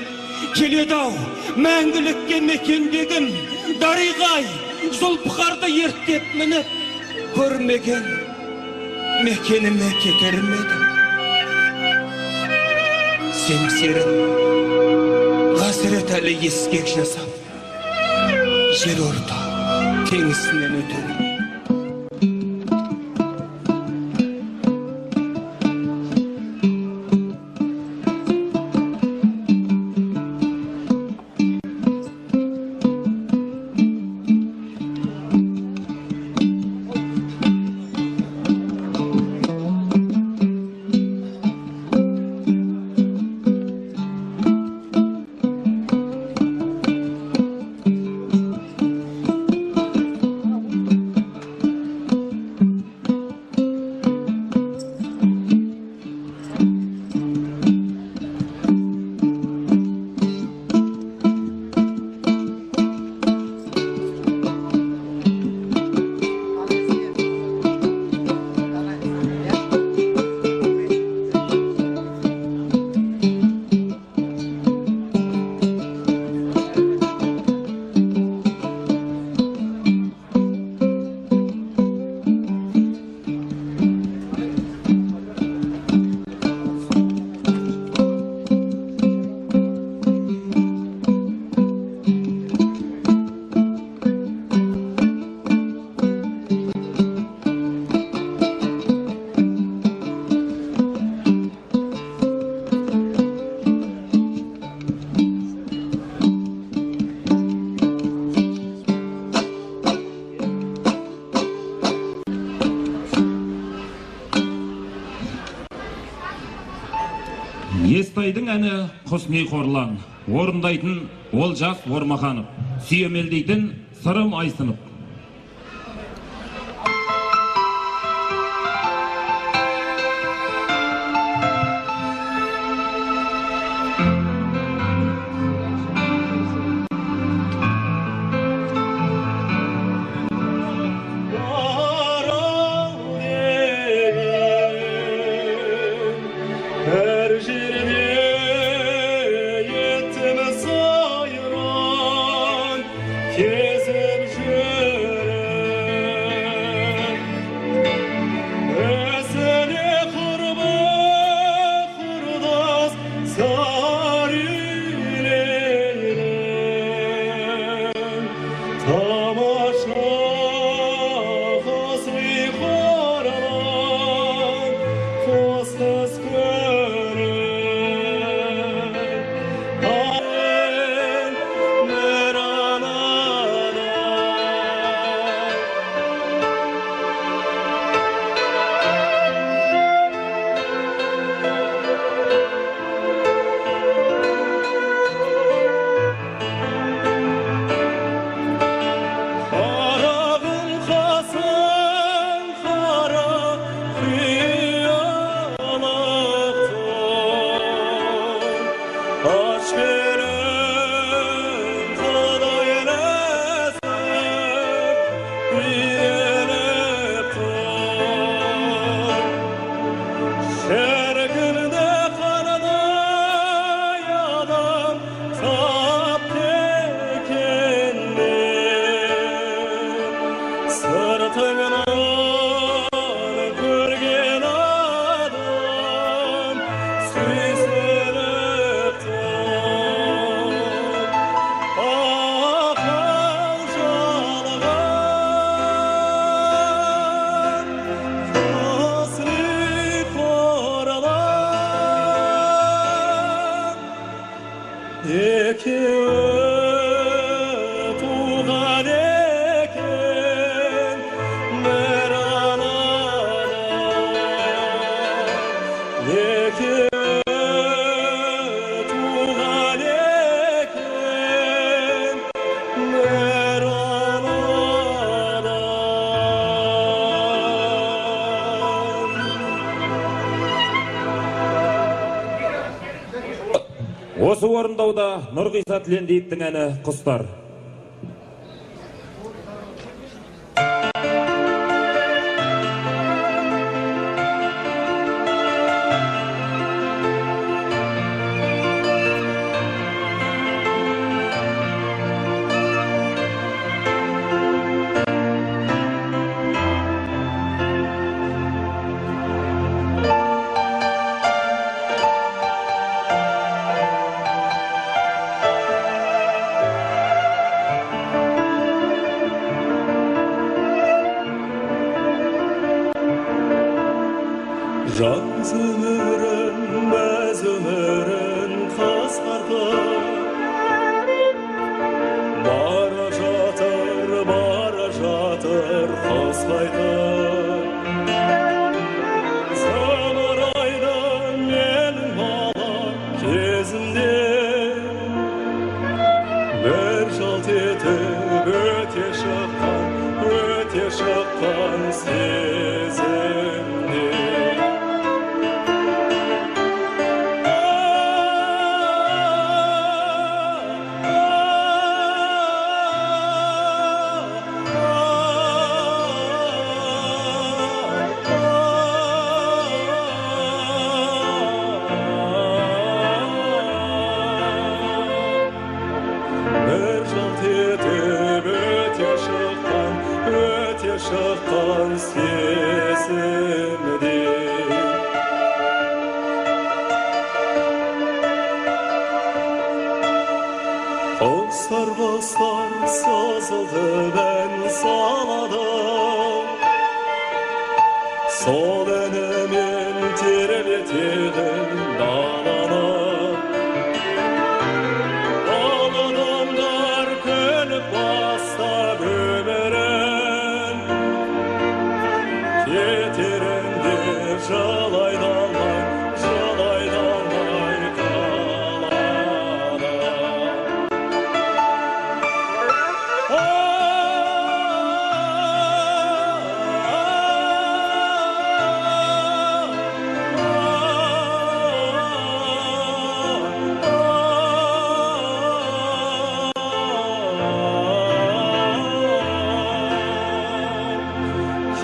келеді-ау мәңгілікке мекендегім. Дариғай Зұлпықарды ерттеп мініп, көрмеген мекеніме кетермедім. Семсерін ғасырет әлі ескек жасап, жер орта теңізінен өтеді. Естайдың әні Құсни Қорлан, орындайтын Олжас Ормаханов, сүйемелдейтін Сырым Айсынов. Осы орындауда Нұрғиса Тілендиевтің әні «Құстар». Жаз өмірін, мәз өмірін қасқартып бара жатыр қыс қайтып. Зымырайды менің бала кезімде, бір жалт етіп өте шыққан сезімде. Bir жалт етіп өте шыққан сезімде. Құстар сызылып ән салады, сол әнімен тербетеді даланы. Бастап өмірін, кетерінде жылайды алмай қалады.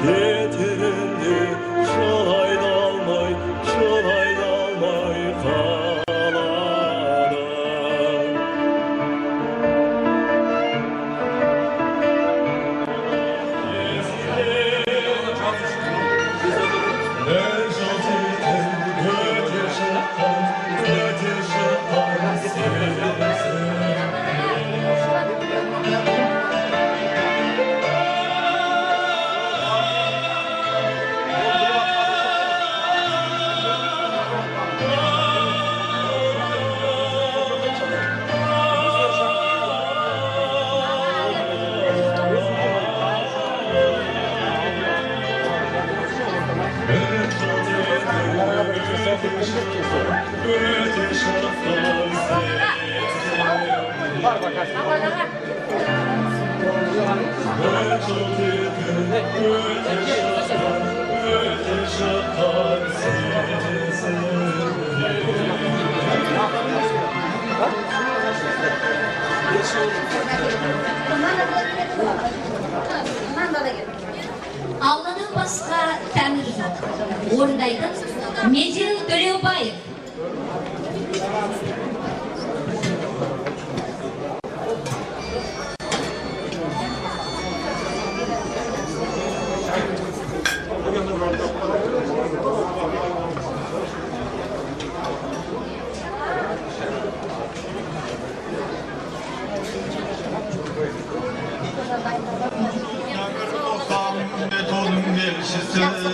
Кетерінде жылайды алмай қалады. Бір жалт етіп өте шыққан Алладан басқа тәңір жоқ. Орындайды Медеу Төлеубаев.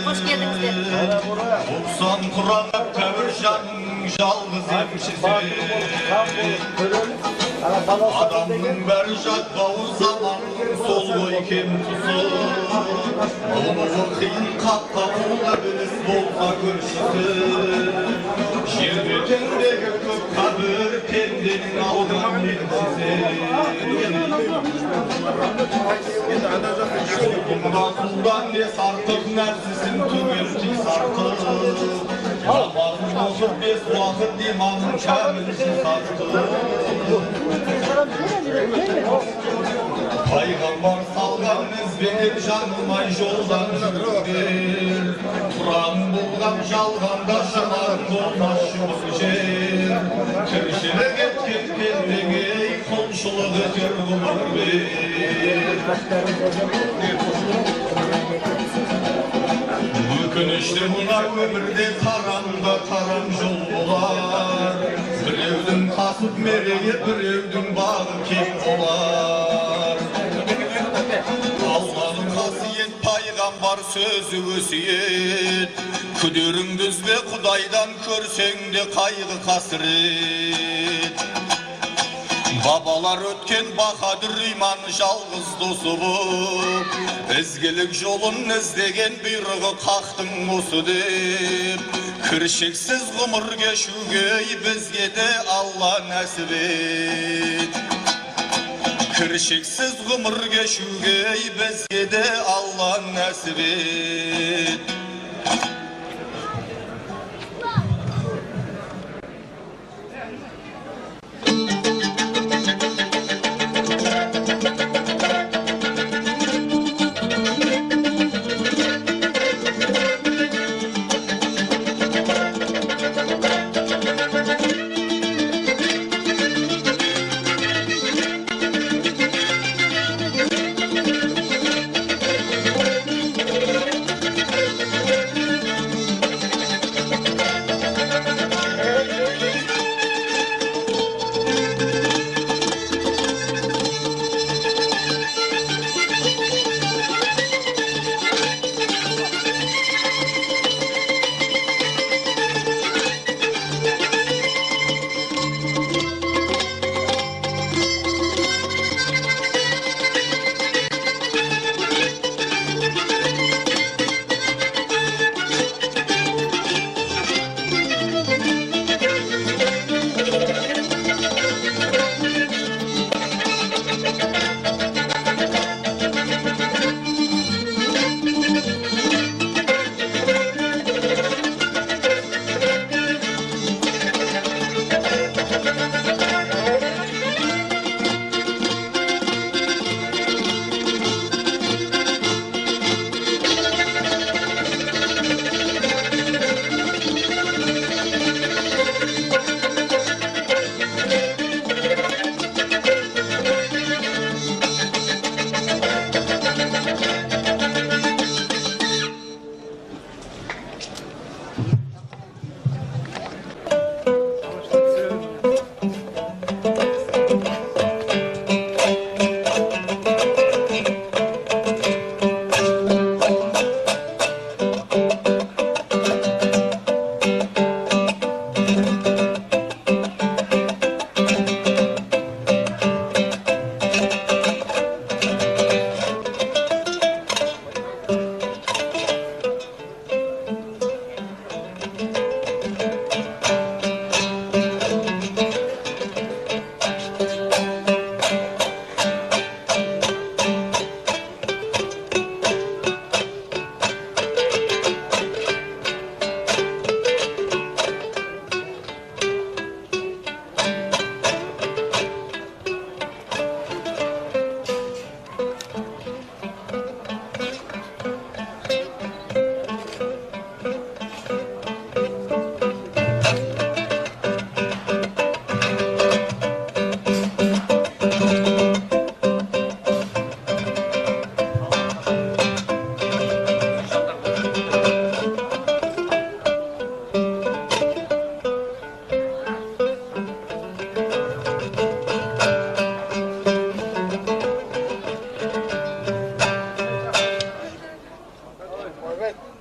Hoş geldiniz. 90 kuranlık Tevşan'ın жалғыз емшісі. Адамның бәрі жатпауы заманның сол ғой кем тұсы. Ұлығы қиын қаттауы біліс болса көршісі. Жер бетіндегі көп қабір пенденің алған менсіз. Расулдан не сартық нәрсісін түгел тисартық. Намазын оқып бес уақыт иманын кәмілсіз сартық. Пайғамбар салған ізбенен жаңылмай жолдан жүріңдер. Құран болған жалғанда шынар болмас жұмыс жер. Тіршілік еткен пендеге құлшылық етер ғұмыр бер. Өкінішті мына өмірде қараңғы қарам жол болар. Біреудің қасып мерейі, біреудің бағы кек болар. Алланың қасиет, пайғамбар сөзі өсиет. Күдеріңді үзбе Құдайдан көрсең де қайғы қасірет. Бабалар өткен бақадыр иман жалғыз досы боп, ізгілік жолын іздеген бұйрығы қақтың осы деп. Кіршексіз ғұмыр кешуге бізге де Алла нәсіп ет. Кіршексіз ғұмыр кешуге бізге де Алла нәсіп ет.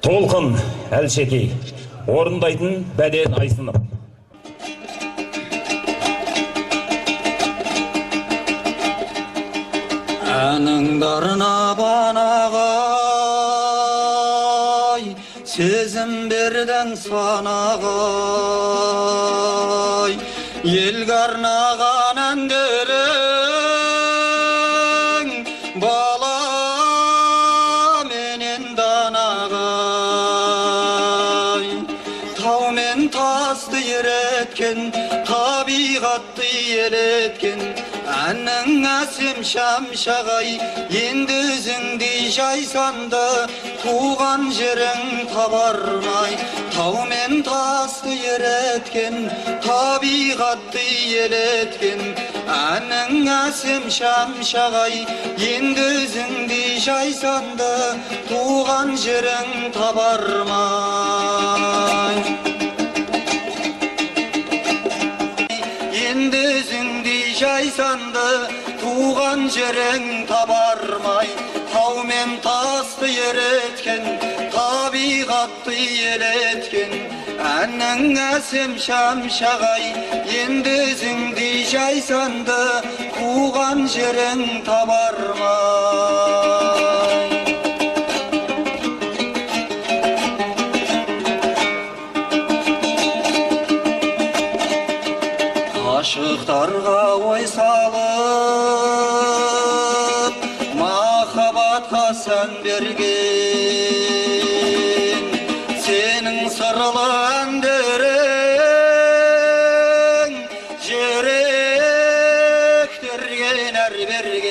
Толқын Әлшекей, орындайтын Бәден Айсынов. Әніңдарына банағай, сезім бердің санағай, елге арнаған әндерің, бала менен данағай. Тау мен тасты ереткен, табиғатты елеткен, әнің әсем шамшағай, енді өзіңдей жайсанды, туған жерің табармай. Тау мен тасты ереткен, табиғатты елеткен, әнің әсем шамшағай, енді өзіңдей жайсанды, туған жерің табармай. Енді өзіңдей жайсанды, туған жерің табармай. тау мен тасты ереткен, табиғатты елеткен, әннің әсем шамшағай, енді өзіңдей жайсанды, туған жерің табармай. Ашықтарға ой салып, махаббатқа сән берген, сенің сырлы әндерің жүректерге нәр берген.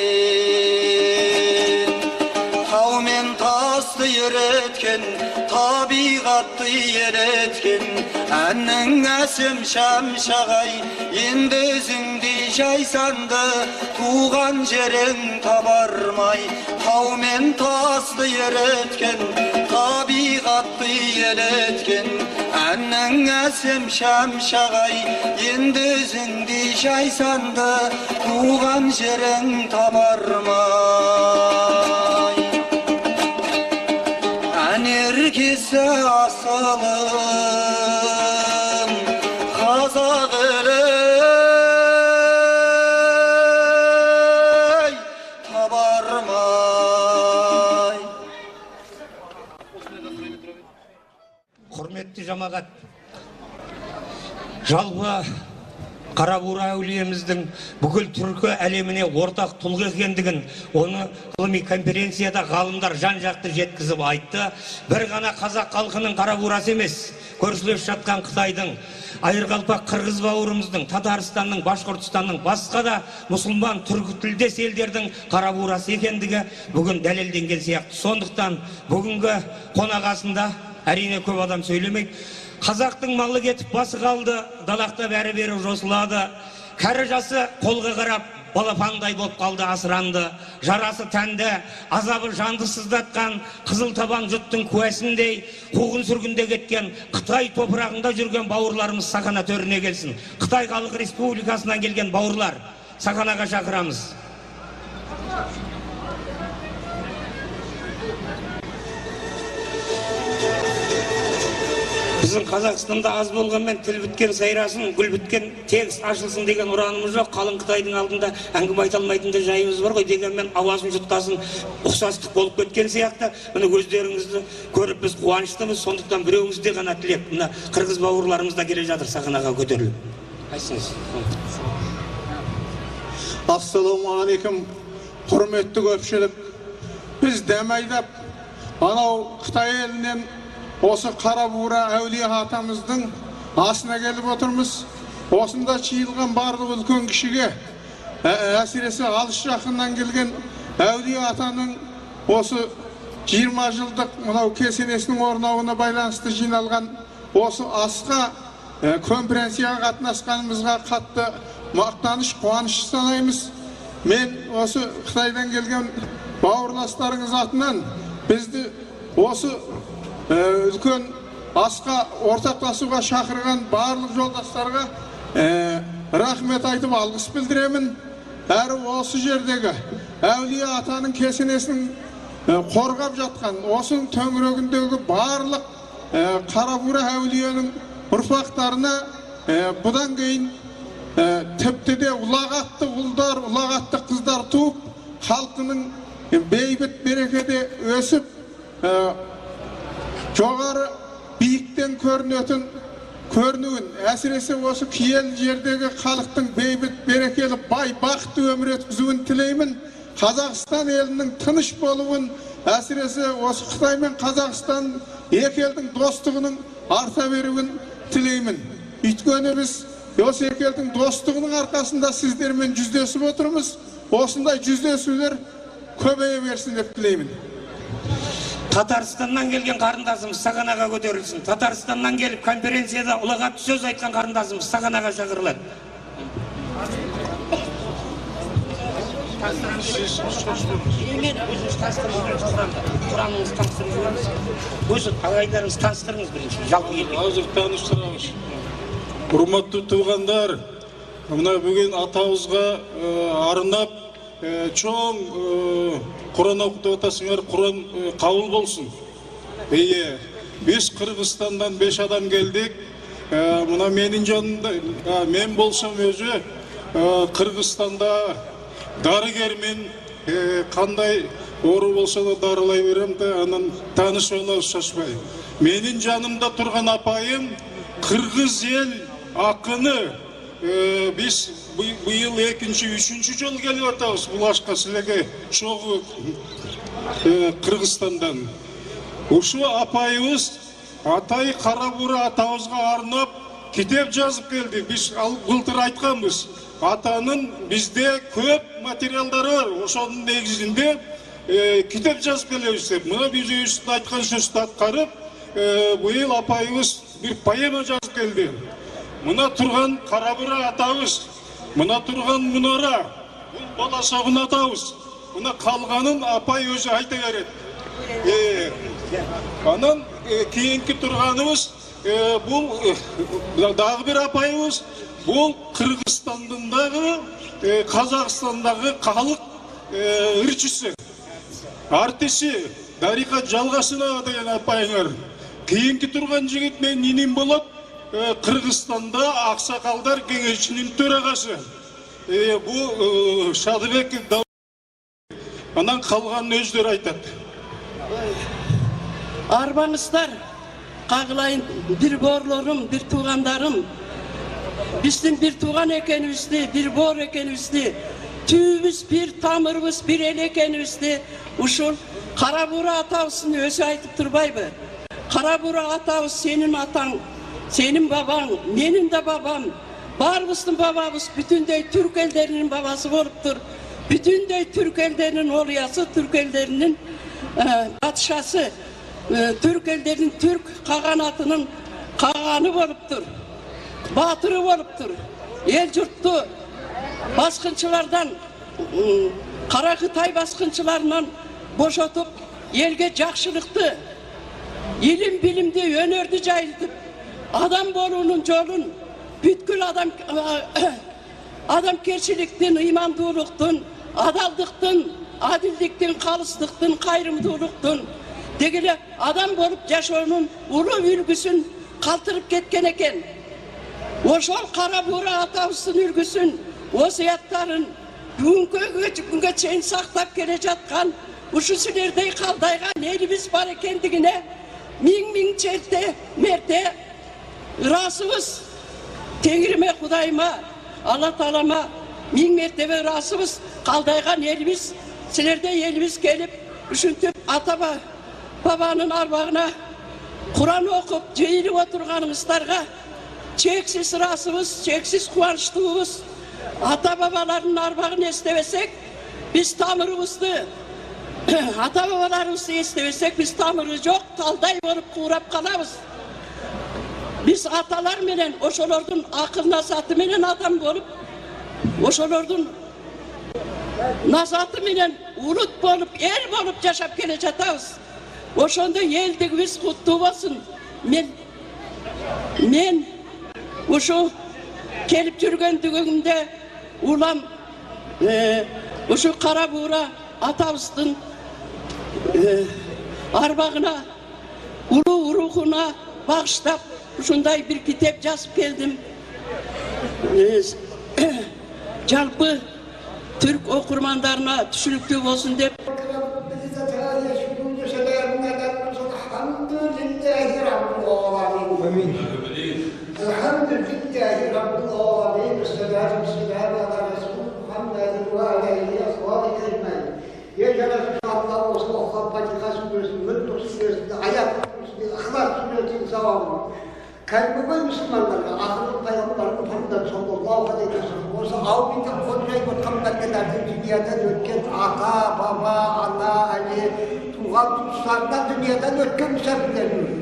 Тау мен тасты ереткен, табиғатты елеткен, әннің әсем шамшағай, енді өзіңдей жайсанды, туған жерің табармай. Тау мен тасты ереткен, табиғатты елеткен, әннің әсем шамшағай, енді өзіңдей жайсанды, туған жерің табармай. Әнеркесі асылым, қазақ елі табармай. Құрметті жамағат, жалпы Қарабура әулиеміздің бүкіл түркі әлеміне ортақ тұлға екендігін, оны ғылыми конференцияда ғалымдар жан-жақты жеткізіп айтты. Бір ғана қазақ халқының Қарабурасы емес, көршілес жатқан Қытайдың, айырқалпақ қырғыз бауырымыздың, Татарстанның, Башқұртстанның, басқа да мұсылман түркі тілдес елдердің Қарабурасы екендігі бүгін дәлелденген сияқты. Сондықтан бүгінгі қонағасында әрине көп адам сөйлемейді. Қазақтың малы кетіп басы қалды, далақта бәрі жосылады. Кәрі жасы қолға қарап, балапандай болып қалды, асыранды. Жарасы тәнді, азабы жанды сыздатқан қызыл табан жұттың куәсіндей, қуғын сүргінде кеткен Қытай топырағында жүрген бауырларымыз сахана төріне келсін. Қытай Халық Республикасынан келген бауырлар, саханаға шақырамыз. Біздің Қазақстанда аз болғанмен тіл біткен сайрасын, гүл біткен тегіс ашылсын деген ұранымыз жоқ. Қалың Қытайдың алдында әңгіме айта алмайтын да жайымыз бар ғой, дегенмен ауасын жұтқасын ұқсастық болып кеткен сияқты. Міне өздеріңізді көріп біз қуаныштымыз, сондықтан біреуіңізде ғана тілек. Мына қырғыз бауырларымыз да келе жатыр саханаға көтеріліп. Айтсыңыз. Ассалаумағалейкум, құрметті көпшілік. Біз дәм айдап, анау Қытай елінен осы Қарабура әулие атамыздың асына келіп отырмыз. Осында жиылған барлық үлкен кішіге, әсіресе алыс жақыннан келген әулие атаның осы 20 жылдық мынау кесенесінің орнауына байланысты жиналған осы асқа конференцияға қатынасқанымызға қатты мақтаныш, қуаныш санаймыз. Мен осы Қытайдан келген бауырластарыңыз атынан бізді осы үлкен асқа ортақтасуға шақырған барлық жолдастарға рахмет айтып алғыс білдіремін. Әрі осы жердегі әулие атаның кесенесін қорғап жатқан, осының төңірегіндегі барлық Қарабура әулиенің ұрпақтарына бұдан кейін тіпті де ұлағатты ұлдар, ұлағатты қыздар туып, халқының бейбіт берекеде өсіп, жоғары биіктен көрінуін, әсіресе осы киелі жердегі халықтың бейбіт берекелі бай бақытты өмір өткізуін тілеймін. Қазақстан елінің тыныш болуын, әсіресе осы Қытай мен Қазақстан екі елдің достығының арта беруін тілеймін. Өйткені біз осы екі елдің достығының арқасында сіздермен жүздесіп отырмыз. Осындай жүздесулер көбейе берсін деп тілеймін. Татарстаннан келген қарындасымыз саханаға көтерілсін. Татарстаннан келіп конференцияда ұлағатты сөз айтқан қарындасымыз саханаға шақырылады. Азыр таныштырамыз. Құрметті туғандар, мына бүгін атауызға арнап çoğun Kur'an okutup atasыңар, Kur'an kabul bolsun. Biz Kırgızistan'dan 5 adam geldik. Mına menin janımda, men bolsam özü Kırgızistan'da darıgermin, kanday oru bolsa da darılay berem de anan tanış olabыз şaşpay. Menin janımda turgan apayım Kırgız el akını. Biz bu yıl 2-3 jol gelip atабыз bulaşqa силерге çoğu Kırgızistan'dan. Uşu apayımız Atay Karabura atабызга arnap kitap жазып geldi. Biz былтыр айтқанбыз. Атанын bizde көп материалдары бар. Ошонун негизинде kitap жазып келебиз деп. Мына биз өзүбүздүн айткан сөздү аткарып, быйыл апайыбыз bir поэма жазып келди. Мына турган Карабура атабыз, мына турган Мунара, бул баласагын атабыз. Мына калганын апай өзү айта берет. Анан кийинки турганыбыз бул дагы бир апайыбыз, бул Кыргызстандагы, Казакстандагы калык ырчысы. Артиси Дарика Жалгасынова деген апайыңар. Кийинки турган жигит менин иним болот. Kırgızistan'da Aksakallar Kengesi'nin төрағасы. Bu Şadıbek Anan kalganın özleri aytat. Arbanızlar, kağılayın bir borlarım, bir tuğandarım. Bizim bir tuğan ekenimizdi, bir bor ekenimizdi. Tüyümüz bir, tamırımız bir el ekenimizdi. Uşul Karabura atavısını özü aytıp durbaydı. Karabura atavız senin atan, senin baban, benim de babam, barımızın babamız, bütündey Türk ellerinin babası oluptur. Bütündey Türk ellerinin oluyası, Türk ellerinin padişası, Türk ellerinin Türk kaganatının kaganı oluptur. Batırı oluptur. El yurttu baskınçılardan, Kara Kıtay baskınçılarından boşatıp elge jakşılıktı, ilim bilimdi, önördü jayıltıp, adam bolunun jolun bütkül adamkerçiliktin, imandуулуктун, adaldıktın, adilliktin, kalıslıktın, kayrımdуулуктun degile adam bolup yaşoonun ulu ülgüsün kaltırıp ketken eken. Oşol Karabura atabыздын ülgüsün, osiyatların бүгүнгө чейин сактап келе жаткан ушул силердей калдайган элибиз бар экендигине миң мерте ырасыбыз. Теңириме, Кудайыма, Алла Таалама миң мертебе ырасыбыз. Калдайган элибиз, силердей элибиз келип, ушинтип ата бабанын арбагына Куран окуп, жыйылып отурганыңыздарга чексиз ырасыбыз, чексиz кубанычтуубуз. Ata babaların arbağını istevesek, biz tamırımızdı. Ata babalarımızı istevesek, biz tamırı yok, talday olup kuğrap kalabız. Biz atalar menen, oşolordun akıl nasatı menen adam olup, oşolordun nasatı menen ulut olup, el olup yaşap gelecektiz. Oşonda eldigimiz kutlu olsun. Men uşu kelip жүргөндүгүмдө ulam uşu Karabura atабыздын arbağına, ulu ruhuna bağışlap ушундай bir kitap жазып келдим. Жалпы Türk okurmanlarına түшүнүктүү болсун деп. Elhamdülillahi Rabbil Alamin. Esselatu vesselamu ala Resulü Muhammedin ve aleyhi ashabihi ecmaîn. Ya Cenab-ı Allah olsun, Allah patikası görsün, mutlu görsün, ayak görsün, ahlak görsün, zavamı. Kalbime Müslümanlarla, ahirul peygamber Muhammed sallallahu aleyhi ve sellem olsa avbinde konuşayı Muhammed'lerde dünyadan ötken ata, baba, ana, Ali, tuğan tutuşlardan dünyadan ötken misafirler gördük.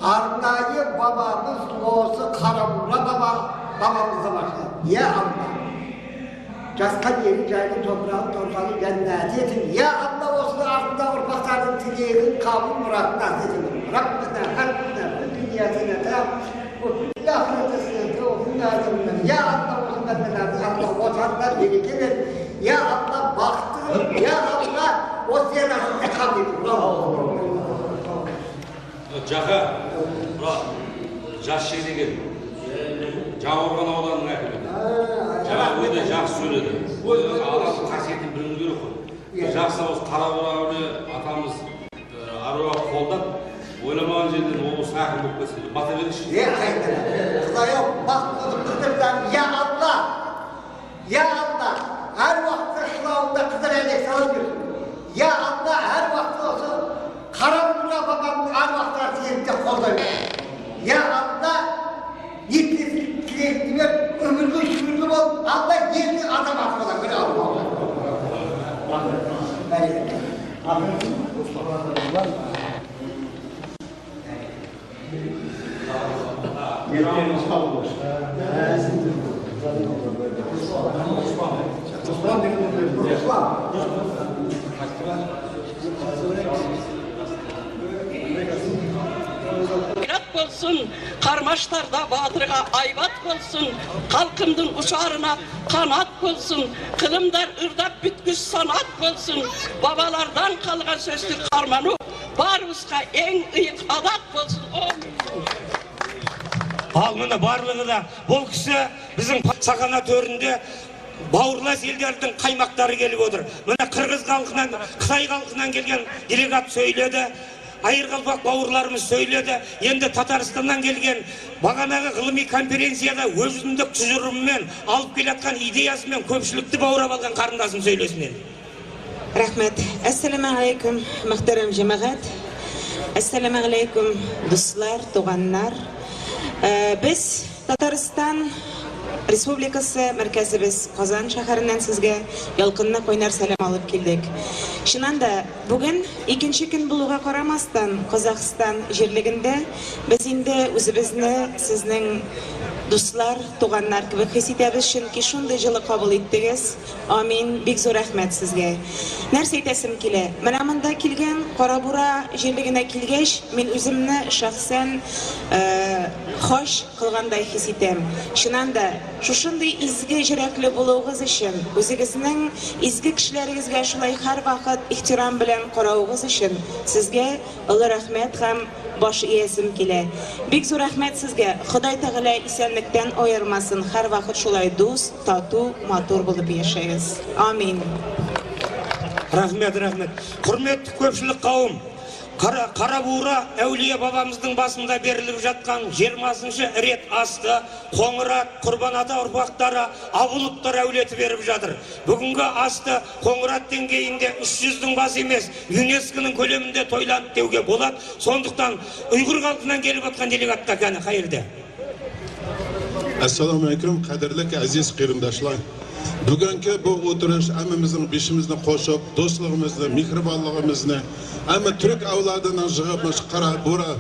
Arnayı babamız olsa Karabura babamıza başladı. Ya Allah! Caskan yeri caylı toprağın torfalı cenneti yetin. Ya Allah olsun ardında orpakların dileğinin kabul murat nasip edin. Rabbena harfina bu dünyasına da o fil ahiretesine de o fil azimden. Ya Allah olsun bendelerde Allah vatanlar beni gelin. Ya Allah baktım, ya Allah o sevdasını kaldı. Jaha, жас жерде келді. Жауырған ауданның әкімі. Жаңа өте жақсы сөйледі. Адамның қасиетін білу керек қой. Жақсы осы Қарабұра атамыз аруақ қолдап, ойламаған жерден облыс әкім болып кетсе, бата беріңізші. Құдайым, бақтыңызды қыдырдан, я Allah, әр уақытта шылауында қыдыр әлек салып жүрсін. Я Allah, әр уақытта осы Қарабұра бабамның әр уақыттар сенімде қолдайды. Ya Allah, yetkisi tilektiler, ömürlü şümürlü ol, Allah yerini adam atmadan böyle Allah. Yetkiniz kabul olsun. Болsun, karmaşlarda Badır'a ayvat bolsun, halkımdın uçarına kanat bolsun, kılımdar ırdap bütküş sanat bolsun, babalardan kalgan sözlü karmanı, barımızga en ıyık adat bolsun. Ал міне барлығы да бұл кісі біздің сақана төрінде бауырлас елдердің қаймақтары келіп отыр. Міне қырғыз халқынан, Қытай халқынан келген делегат сөйледі. Айырқалпақ бауырларымыз сөйледі. Енді Татарстаннан келген бағанағы ғылыми конференцияда өзіндік тұжырымымен алып келатқан идеясымен көпшілікті баурап алған қарындасым сөйлесін енді. Рахмет. Ассаламу алейкум, мөхтәрәм җәмәгать. Ассаламу алейкум, дуслар, туганнар. Biz Татарстан Республикасы мәркәзебез Казан шәһәреннән сезгә ялкынлы кайнар сәлам алып килдек. Шуннан да бүген икенче көн булуга карамастан Казакстан җирлегендә без инде үзебезне сезнең дуслар, туганнар кебек хис итәбез, чөнки шундый җылы кабул иттегез. Амин. Бик зур рәхмәт сезгә. Нәрсә әйтәсем килә? Менә монда килгән Карабура җирлегенә килгәч, мин үземне шәхсән хош кылгандай хис итәм. Шуннан да шушындый изге йөрәкле булуыгыз өчен, үзегезнең изге кешеләрегезгә шулай һәр вакыт ихтирам белән карауыгыз өчен сезгә олы рәхмәт һәм баш иясем килә. Бик зур рәхмәт сезгә. Ходай Тәгалә исәнлектән аермасын. Һәр вакыт шулай дус, тату, матур булып яшәгез. Амин. Рахмет, рахмет. Құрметті көпшілік қауым, Қарабура әулие бабамыздың басында беріліп жатқан 20-шы рет асты Қоңырат, Құрбан-ата ұрпақтары Абыловтар әулеті беріп жатыр. Бүгінгі асты Қоңырат деңгейінде 300-дің басы емес, ЮНЕСКО-ның көлемінде тойланып деуге болады. Сондықтан ұйғыр халқынан келіп жатқан делегатқа кәні қайырды. Assalamu alaikum, qadrli aziz qarindoshlar. Bugungi bu o'tirish hammamizning beshimizni qo'shib, do'stligimizni, mehribonligimizni, hamma turk avlodining yig'ib Qarabura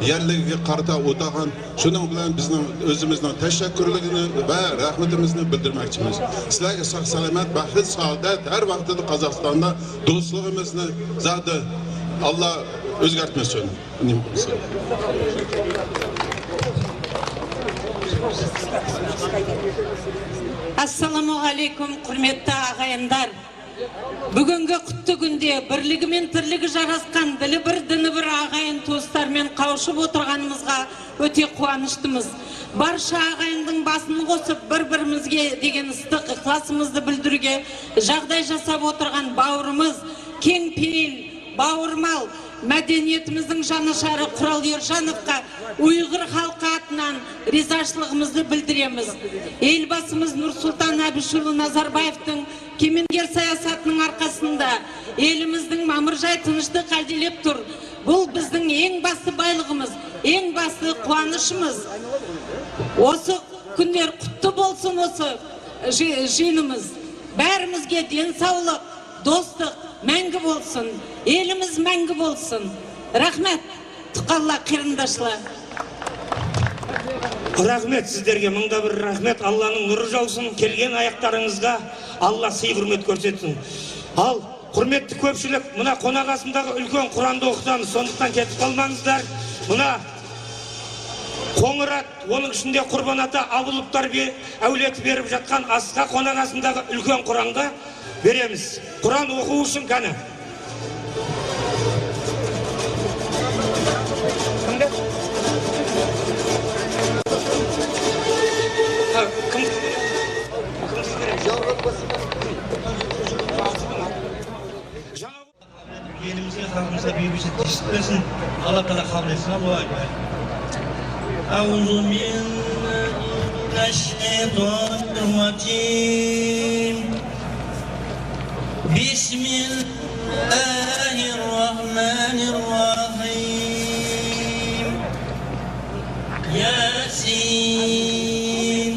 yerligiga qarata o'tagan, shuning bilan bizning o'zimizning tashakkurligini va rahmatimizni bildirmoqchimiz. Sizlarga sog' salomat, baxт, saodat, har vaqtda Qozog'istonda do'stligimizni zodi Alloh o'zgartmasin. Ассаламу алейкум, құрметті ағайындар. Бүгінгі құтты күнде бірлігі мен тірлігі жарасқан, ділі бір, діні бір ағайын туыстармен қауышып отырғанымызға өте қуаныштымыз. Барша ағайындың басын қосып, бір-бірімізге деген ыстық ықыласымызды білдіруге жағдай жасап отырған бауырымыз, кең пейіл, бауырмал, мәдениетіміздің жанашары Құрал Ержановқа ұйғыр халқы атынан ризашылығымызды білдіреміз. Елбасымыз Нұрсұлтан Әбішұлы Назарбаевтың кемеңгер саясатының арқасында еліміздің мамыржай тыныштық әлдилеп тұр. Бұл біздің ең басты байлығымыз, ең басты қуанышымыз. Осы күндер құтты болсын, осы жиынымыз. Бәрімізге денсаулық, достық мәңгі болсын, еліміз мәңгі болсын. Рахмет, тұқалла қиырындашлар. Рахмет сіздерге, мыңда бір рахмет. Алланың нұры жаусын, келген аяқтарыңызға Алла сый құрмет көрсетсін. Ал, құрметті көпшілік, мына қонақ асындағы үлкен Құранды оқытамыз, сондықтан кетіп қалмаңыздар. Мына Қоңырат, оның ішінде Құрбан ата Абылыптар әулеті беріп жатқан асқа қонағасындағы үлкен Құранға береміз. Құран оқу үшін кәні. Елімізге халқымызға бейбітшілік тыныштық берсін. Алла тағала қабыл етсін. Аллаху акбар. أعوذ بالله من الشيطان الرجيم بسم الله الرحمن الرحيم ياسين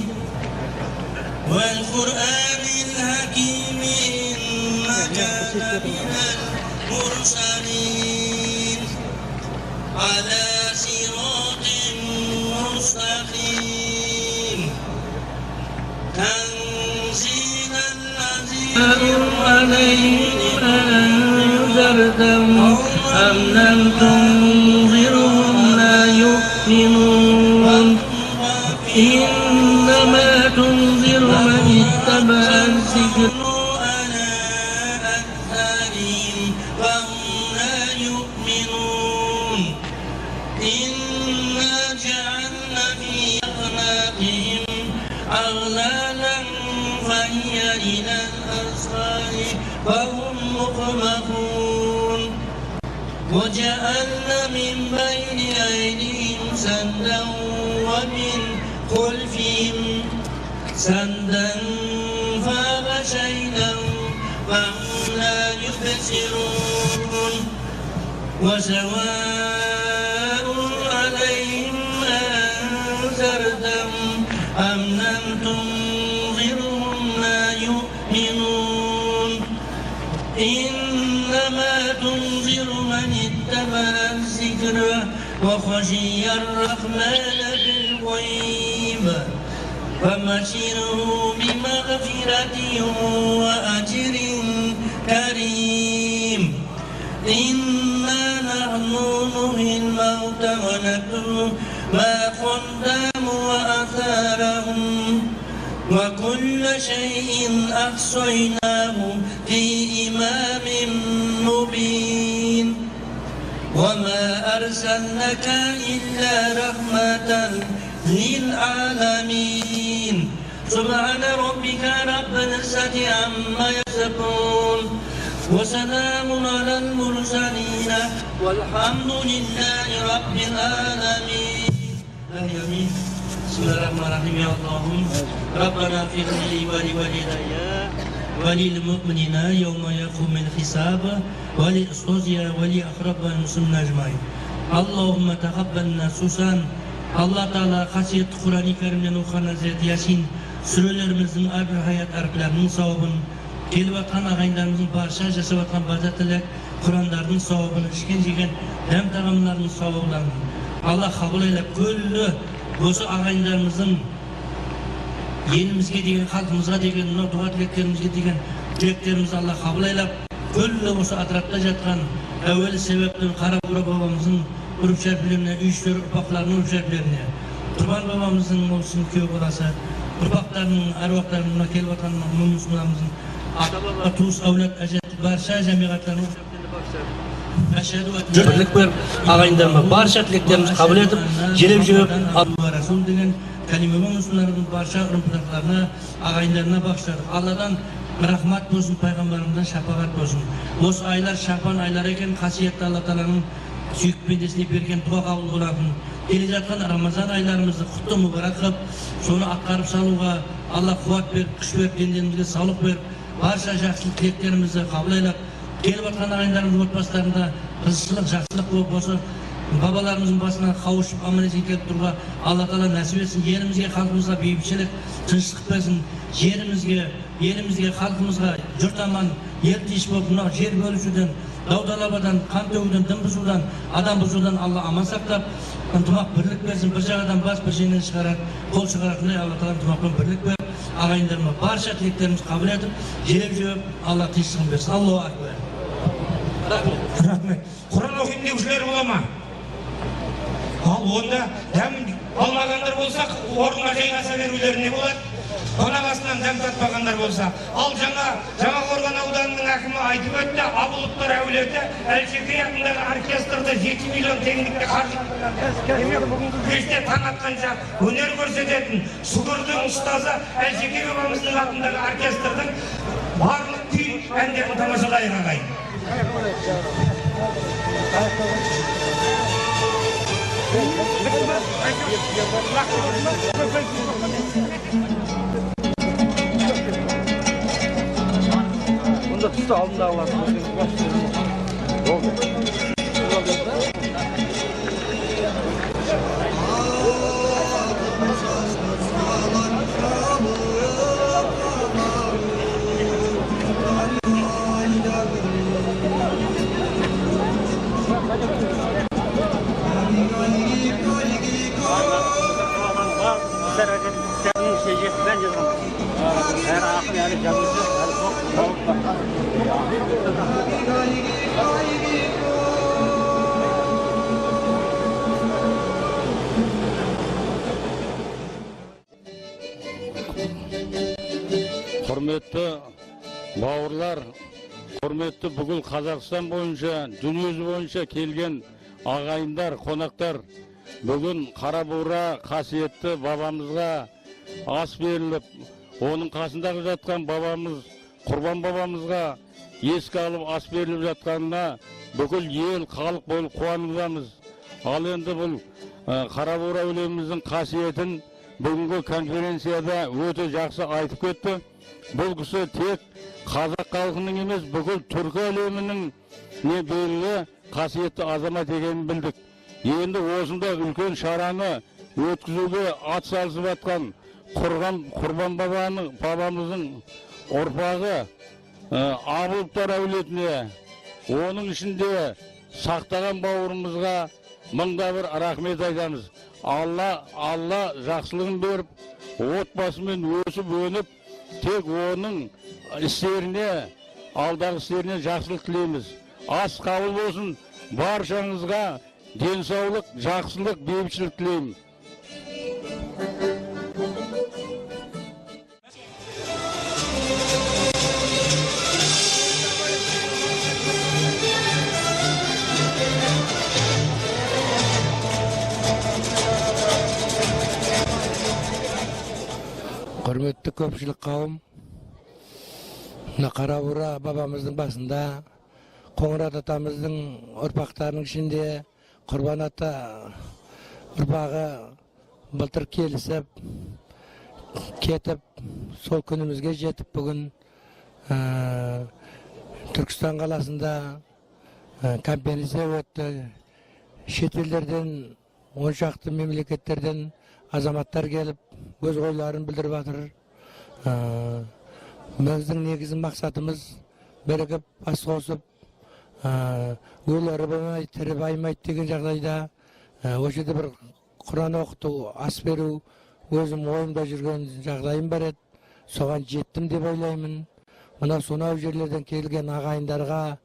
والقرآن الحكيم إنك لمن المرسلين على صراط مستقيم تنزيل الذين عليهم أنذرتهم أم لم تنذرهم لا يؤمنون إنما تنذر من اتبع الذكر على أكثرهم وهم لا يؤمنون إنا جعلنا في أعناقهم أغلالا فهي إلى الأذقان فهم مقمحون وجعلنا من بين أيديهم سدا ومن خلفهم سدا فغشيناهم فهم لا يبصرون وسواء عليهم أنذرتهم أم لم تنذرهم لا يؤمنون إنما تنذر من اتبع الذكر وخشي الرحمن بالغيب فبشره بمغفرة وأجر كريم إنا نحن نحيي الموتى ونكتب ما قدموا وآثارهم وكل شيء أحصيناه في إمام مبين وما أرسلناك إلا رحمة للعالمين سبحان ربك رب العزة عما يصفون وسلام على المرسلين والحمد لله رب العالمين. آمين. بسم الله الرحمن الرحيم. يا اللهم ربنا اغفر لي ولوالدي وللمؤمنين يوم يقوم الحساب ولأستاذي ولأقرب المسلمين أجمعين. اللهم تقبلنا سوسان. Allah Teala hasiyetli Kur'an-ı Kerim'den okuyan Hazreti Yasin sürelerimizin arka hayat arkalarının savabını, kelip atkan ağayınlarımızın barışa jasap atkan bazatilek Kur'anlarının savabını, işkencegen hem tağamlarının savablarını Allah kabul eylep, köllü bosu ağayınlarımızın yenimizge degen, halkımızga degen, dua dileklerimizge degen dileklerimizi Allah kabul eylep, köllü bosu atrapta jatkan evveli sebepten Kara Bura babamızın Urp şeriflerine, üyüşler, ırpaklarının urp şeriflerine, Kurban babamızın olsun köy balası, ırpaklarının, arvaklarının, kelvatanının, Müslümanımızın, ata, tuz, avlat, ajet, barşa cemiyatlarının birlik ver, ağayınlarına barşa dileklerimizi kabul edip, jelep Allah Resul degen kelime-i Müslümanların barşa ırpaklarına, ağayınlarına başladık. Allah'tan rahmat olsun, Peygamberimizden şefaat olsun. Os aylar şaban aylar eken, hasiyetli Allah Teala'nın suyuk pendesini bergen dua kabul kılasın. Gele жатқан Ramazan aylarımızı kutlu mübarek kılıp, sonu atkarıp saluğa Allah kuvvet ver, güç ver, kendimize sağlık ver, barşa жақсылық тілектерimizi kabul eylep, gelip atkan aylarımız otbaslarında kızışçılık, жақсылық болып olsa, babalarımızın basına kavuşup ameliyat kelip durga Allah Teala nasip etsin. Yerimizge, halkımızga beybitçilik, tınçlık versin. Yerimizge, halkımızga jurt aman, yer tiş bolup, jer bölüşüden, Davdalabadan, kan tövüden, dım buzudan, adam buzudan Allah aman saklap, ıntımak birlik versin, bir jağadan bas, bir şeyden çıkarar, kol çıkaratınday Allah Teala ıntımaktan birlik ver, ağayınlarıma barşa tileklerimizi kabul edip, jelep jövüp Allah tişsin versin. Allahu Akbar. Rahmet. Kur'an okuyun deушілер бола ма? Ал онда hem алмағандар болса орынға жайғаса берулеріне болады. Қонағасынан дәм татпағандар болса. Ал Жаңақорған ауданының әкімі айтып өтті, Абыловтар әулеті Әлшекей атындағы оркестрді 7 миллион теңгеге қаржыландырған. Кеште таң атқанша өнер көрсететін Сүгірдің ұстазы Әлшекей бабамыздың атындағы оркестрдің барлық күй әндерін тамашалайық ағайын. Bunda tutu aldığında Allah'ın Құрметті бауырлар, құрметті бүкіл Қазақстан бойынша, дүниежүзі бойынша келген ағайындар, қонақтар, бүгін Қарабура қасиетті бабамызға ас беріліп, оның қасындағы жатқан бабамыз, Құрбан бабамызға еске алып ас беріліп жатқанына бүкіл ел, халық болып қуанудамыз. Ал енді бұл Қарабура өлеміміздің қасиетін бүгінгі конференцияда өте жақсы айтып кетті. Бұл кісі тек қазақ халқының емес, бүкіл түркі әлемінің не белгілі қасиетті азамат екенін білдік. Енді осында үлкен шараны өткізуге ат салысып жатқан Құрбан бабамыздың ұрпағы Абыловтар әулетіне, оның ішінде сақтаған бауырымызға мыңда бір рахмет айтамыз. Алла жақсылығын беріп, отбасымен өсіп өніп, тек оның істеріне, алдағы істеріне жақсылық тілейміз. Ас қабыл болсын, баршаңызға денсаулық, жақсылық, бейбітшілік тілеймін. Құрметті көпшілік қауым, Қарабура бабамыздың басында, Қоңырат атамыздың ұрпақтарының ішінде Құрбан ата ұрпағы былтыр келісіп, кетіп, сол күнімізге жетіп бүгін Түркістан қаласында конференция өтті. Шетелдерден, 10 шақты мемлекеттерден азаматтар келіп, өз ойларын білдіріп жатыр. Біздің негізгі мақсатымыз бірігіп, бас қосып, өлері болмай, тірі баймайды деген жағдайда осы жерде бір Құран оқыту, ас беру өзім ойымда жүрген жағдайым бар еді. Соған жеттім деп ойлаймын. Мына сонау жерлерден келген ағайындарға,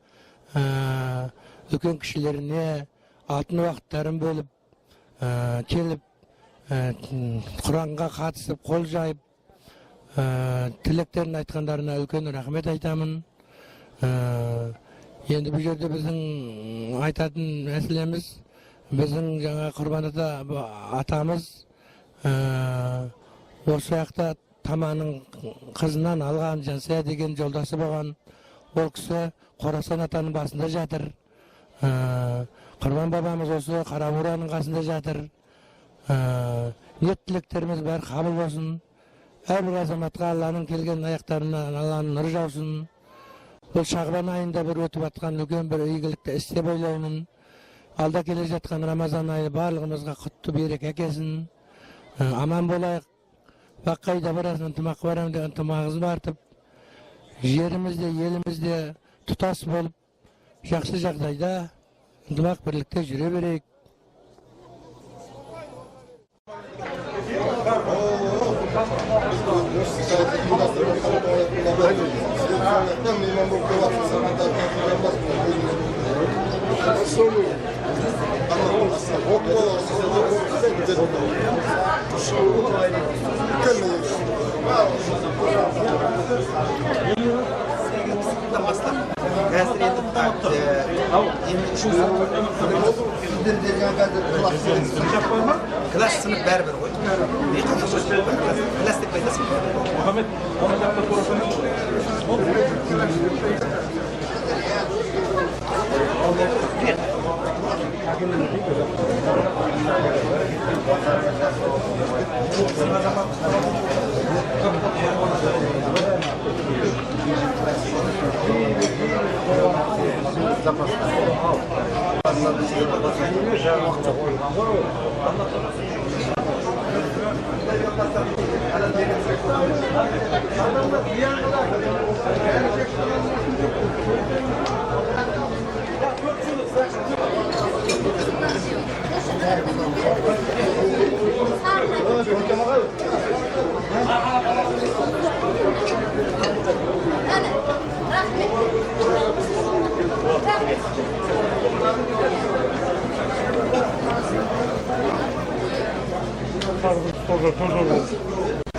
үлкен кішілеріне алтын уақыттарын бөліп, келіп, Құранға қатысып, қол жайып, тілектерін айтқандарына үлкен рахмет айтамын. Енді бұл жерде біздің айтатын мәселеміз, біздің жаңа Құрбан атамыз осы жақта Таманың қызынан алған Жансия деген жолдасы болған. Ол кісі Қорасан атаның басында жатыр. Құрбан бабамыз осы Қарабураның қасында жатыр. Ниет тілектеріміз бәрі қабыл болсын. Әрбір азаматқа Алланың келген аяқтарынан Алланың нұры жаусын. Бұл Шағбан айында бір өтіп жатқан үлкен бір игілікті іс деп ойлаймын. Алда келе жатқан Рамазан айы барлығымызға құтты береке әкелсін. Аман болайық. Бақ қайда барасың, ынтымақ барам деген ынтымағымыз артып, жерімізде, елімізде тұтас болып, жақсы жағдайда ынтымақ бірлікте жүре берейік. Çok Класс сынып бәрібір ғой. Класс деп айтасың. Мұхаммед, оны жақта көріп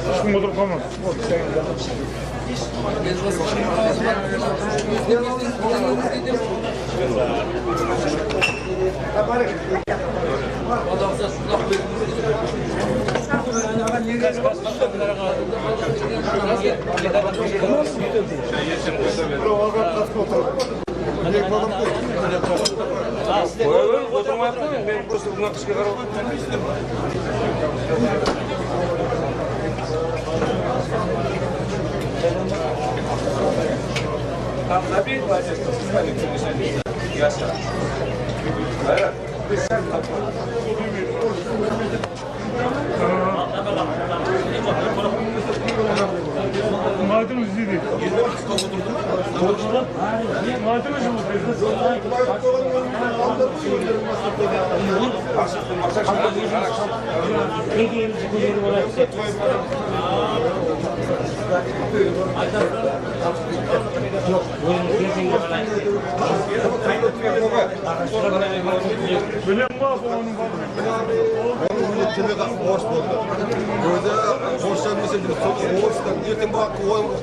Ешкім отырып қалмады. Madem izledi. Madem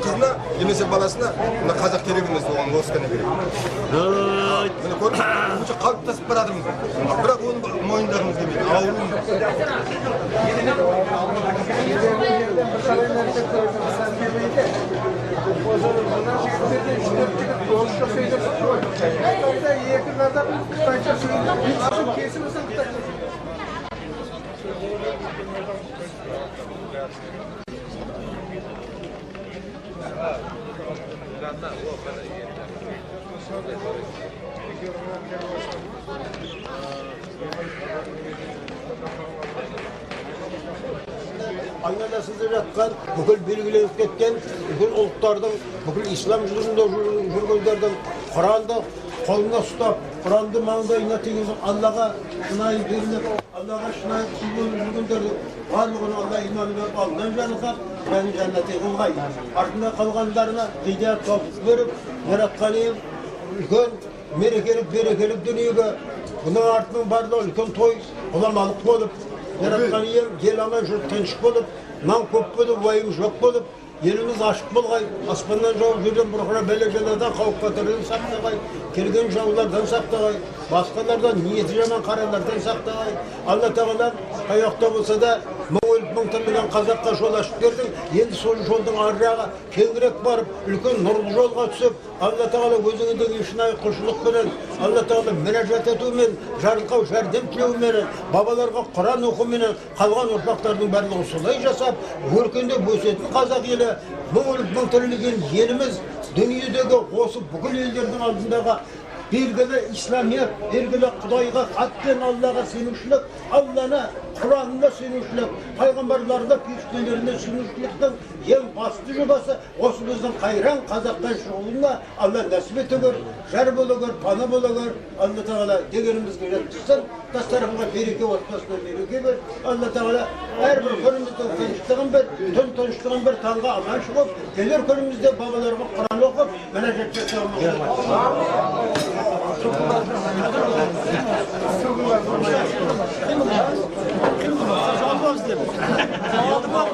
қызына немесе баласына мына қазақ керек емес, оған орыс қана керек. Міне көріп, өте қалыптасып баратырмыз. Бірақ оны мойындағымыз келмейді. Айналасында жатқан бүкіл белгіленіп кеткен бүкіл ұлттардың, бүкіл ислам жолында жүргендердің Құранды қолына ұстап, Құранды маңдайына тигізіп, Аллаға шынайы беріліп, Аллаға шынайы құл болып жүргендердің барлығына Алла иман беріп, алдынан жанысап, және жәннатқа қылғай. Артында қалғандарына хидият тауып беріп, яратқан ием үлкен мерекелік, берекелік дүниеге, бұның артының барлығы үлкен той, ғұламалық болып, яратқан ием ел аман жұрт тыныш болып, нан көп болып, уайым жоқ болып, еліміз ашық болғай, аспаннан жауып жүрген бұрқыра бәле-жаладан қауіп қатерден сақтағай, келген жаулардан сақтағай, басқалардан ниеті жаман қаралардан сақтағай. Алла тағала қай болса да мың тірілген қазаққа жол ашып бердің. Енді сол жолдың аржағы кеңірек барып, үлкен нұрлы жолға түсіп, Алла тағала өзіңіндегі шынайы құлшылықпенен, Алла тағала мінәжат етумен, жарылқау жәрдем тілеумен, бабаларға Құран оқумен қалған ұрпақтардың барлығы солай жасап, өркендеп өсетін қазақ елі, мың тірілген еліміз дүниедегі осы бүкіл елдердің алдындағы белгілі исламият, белгілі Құдайға, қатпен Аллаға сенушілік, Алланы, Құранына сенушілік, пайғамбарларына, періштелеріне сенушіліктің ең басты жобасы осы біздің қайран қазақтан шығуына Алла нәсіп ете көр, жар бола көр, пана бола көр. Алла тағала дегенімізге жеткізсін, дастарханға береке, отбасына береке бер. Алла тағала әрбір күніміздің тыныштығын бер, түн тыныштығын бер, таңға аман шығып, келер күнімізде бабаларға Құран оқып, мінәжат жасауымыз. Aldım abi.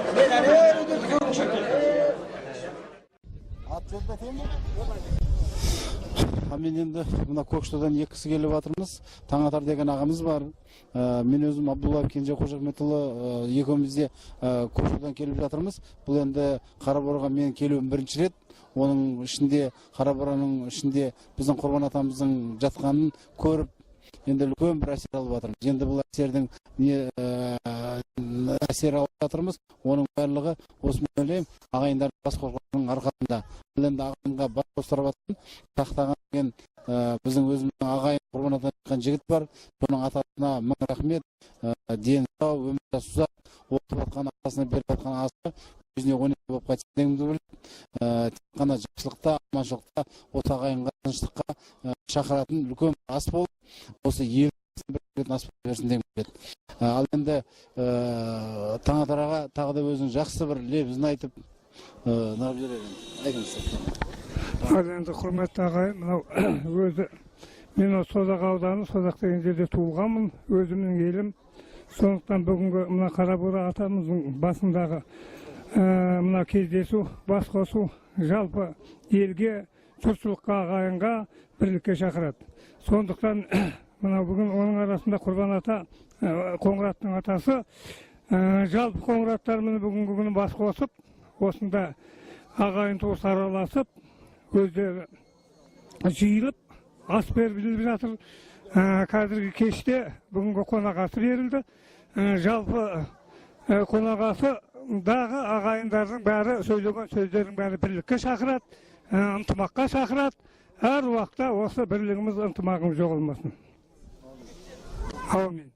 Мен енді мына Көкшетаудан 2 кісі келіп жатырмыз. Таңатар деген ағамыз бар. Мен өзім Абдулла Кенже Қожахметұлы екеуміз де Көкшетаудан келіп жатырмыз. Бұл енді Қарабораға мен келуім бірінші рет. Оның ішінде Қарабораның ішінде біздің Құрбан атамыздың жатқанын көріп, енді үлкен бір әсер алып жатырмыз. Енді бұл әсердің әсер алып жатырмыз. Оның барлығы осы мен ойлаймын ағайындар бас қосқанның арқасында. Бұл енді ағайынға бас қостырып жатқан Тақтаған деген біздің өзіміздің ағайын Құрбан ата айтқан жігіт бар. Соның атасына мың рахмет. Дені сау, өмірі ұзақ, отырып жатқан атасына беріп жатқан асы өзіне ойнақ болып қайтсаңымды біліп, тек қана жақсылықта, аманшылықта, осы ағайынға тыныштыққа шақыратын үлкен ас болып, осы ел ас болып берсін деген келеді. Ал енді Таңатараға тағы да өзінің жақсы бір лебізін айтып, Ал енді құрметті ағайын, мынау өзі мен Созақ ауданы, Созақ деген жерде туылғанмын, өзімнің елім. Сондықтан бүгінгі мына Қарабура атамыздың басындағы мына кездесу, бас қосу, жалпы елге, жұртшылыққа, ағайынға бірлікке шақырады. Сондықтан мына бүгін оның арасында Құрбан ата, Қоңыраттың атасы, жалпы Қоңыраттармен бүгінгі күні бас қосып, осында ағайын туыс араласып, өздері жиылып, ас беріліп жатыр. Қазіргі кеште бүгінгі қонақасы берілді. Жалпы қонақасыдағы ағайындардың бәрі сөйлеген сөздердің бәрі бірлікке шақырады, ынтымаққа шақырады. Әр уақытта осы бірлігіміз, ынтымағымыз жоғалмасын. Аумин.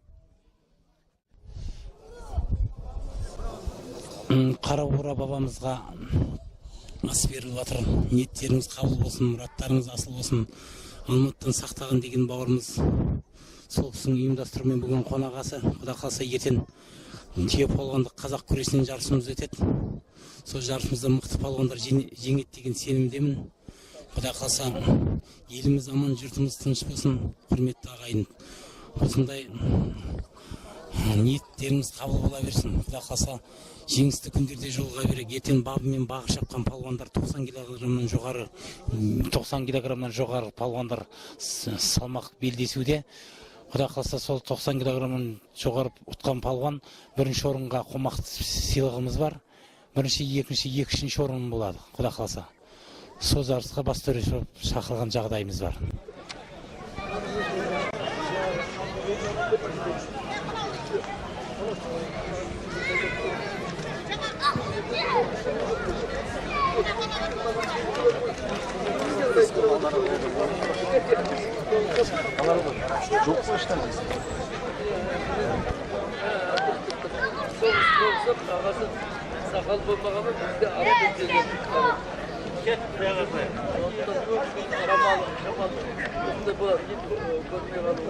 Қарабура бабамызға ас беріліп жатыр. Ниеттеріңіз қабыл болсын, мұраттарыңыз асыл болсын. Алматыдан Сақтаған деген бауырымыз сол кісінің ұйымдастыруымен бүгін қонағасы. Құда қаласа ертең түйе палуандық қазақ күресінен жарысымыз өтеді. Сол жарысымызда мықты палуандар жеңеді деген сенімдемін. Құда қаласа еліміз аман, жұртымыз тыныш болсын. Құрметті ағайын, осындай ниеттеріңіз қабыл бола берсін. Құда қаласа жеңісті күндерде жолға берек. Ертең бабы мен бағы шапқан палуандар 90 килограммнан жоғары палуандар салмақ белдесуде. Құда қаласа сол 90 килограммнан жоғары ұтқан палуан бірінші орынға қомақты сыйлығымыз бар. Бірінші, екінші, үшінші орын болады. Құда қаласа сол жарысқа бас төреші шақырған жағдайымыз бар. Жоқ қойыштан ағасы сақал болмағаны бізде арып өтеді. Кетті ағасы. Рамалы, шамалы. Бұнды бұл көрмей қалды.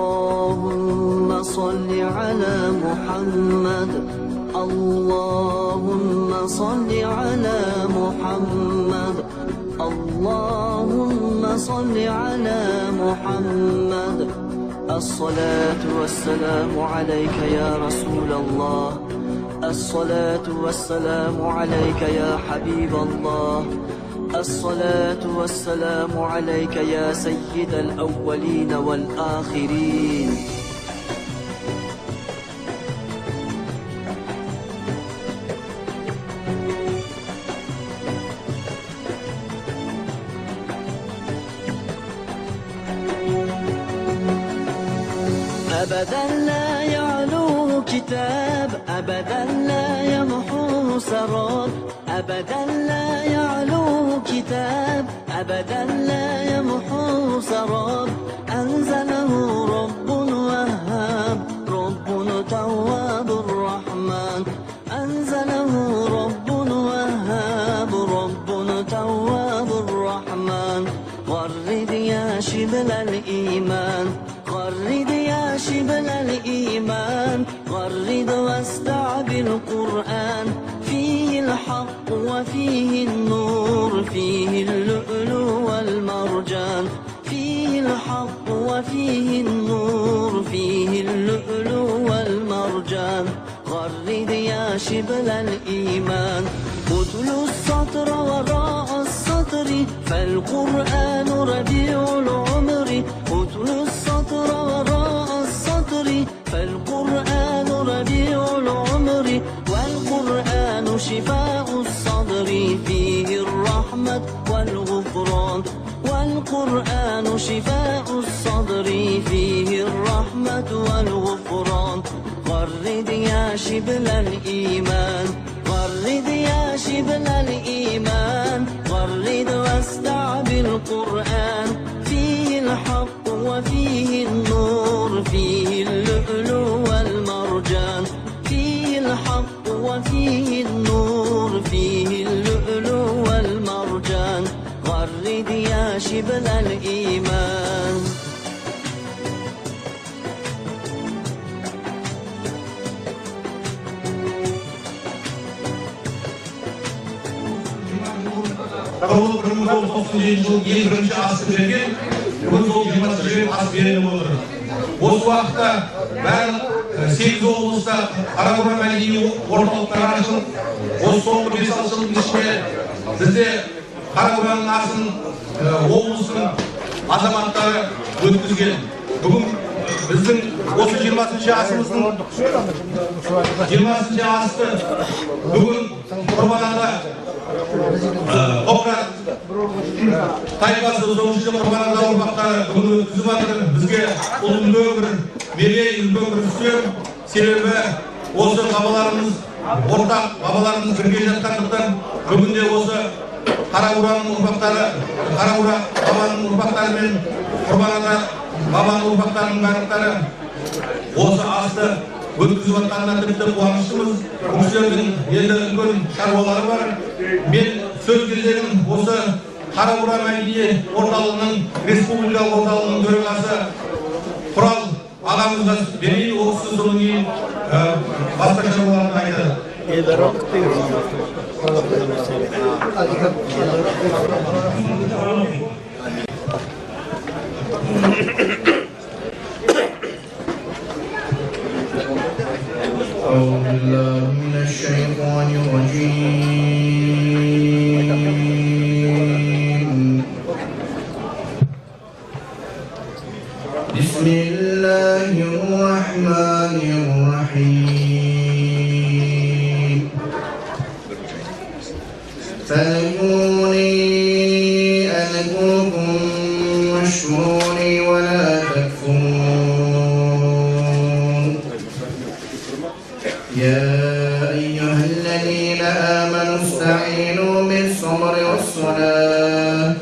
اللهم صل على محمد اللهم صل على محمد اللهم صل على محمد الصلاة والسلام عليك يا رسول الله الصلاة والسلام عليك يا حبيب الله الصلاة والسلام عليك يا سيد الأولين والآخرين أبدا لا يعلو كتاب أبدا لا يمحو سراب أبدا لا يعلو كتاب أبدا لا يمحو سراب أنزله رب وهاب رب تواب الرحمن أنزله رب وهاب رب تواب الرحمن غرد يا شبل الإيمان غرد يا شبل الإيمان القرآن فيه الحق وفيه النور فيه اللؤلؤ والمرجان فيه الحق وفيه النور فيه اللؤلؤ والمرجان غرد يا شبل الإيمان اتلو السطر وراء السطر فالقرآن ربيع العمر اتلو السطر وراء السطر فالقرآن ربيع العمر والقرآن شفاء الصدر فيه الرحمة والغفران والقرآن شفاء الصدر فيه الرحمة والغفران غرد يا شبل الإيمان غرد يا شبل الإيمان غرد واستع بالقرآن فيه الحق وفيه النور فيه اللؤلؤ والمرجان فيه الحق وفيه النور فيه اللؤلؤ والمرجان غرد يا شبل الإيمان Бұл 1997 жыл ең бірінші асы берген, бүгін сол 20-шы ас беріліп отыр. Осы уақытта барлық 8 облыста Қарабура мәдени орталықтары ашылып, осы соңғы 5-6 жылдың ішінде бізде Қарабураның асын облыстың азаматтары өткізген. Бүгін біздің осы 20-шы асымыздың 20-шы асты бүгін Құрбанада Оқрат тайпасы 9-шы Құрбанада ұрпақтары бүгін өткізіп жатыр. Бізге үлкен бір мерей, үлкен бір үстем. Себебі осы бабаларымыз ортақ, бабаларымыз бірге жатқандықтан бүгінде осы Қарабураның ұрпақтары, Қарабура бабаның ұрпақтары мен Құрбанада бабаның ұрпақтарының барлықтары осы асты өткізіп жатқанына тіпті қуаныштымыз. бұл кісілердің енді үлкен шаруалары бар. Мен сөз кезегін осы Қарабура мәдени орталығының, республикалық орталығының төрағасы Құрал ағамызға берейін. Ол кісі содан кейін басқа шаруаларды айтады. أعوذ بالله من الشيطان الرجيم. بسم الله الرحمن الرحيم. فاذكروني أذكركم واشكروني ولا تكفرون. يا أيها الذين آمنوا استعينوا بالصبر والصلاة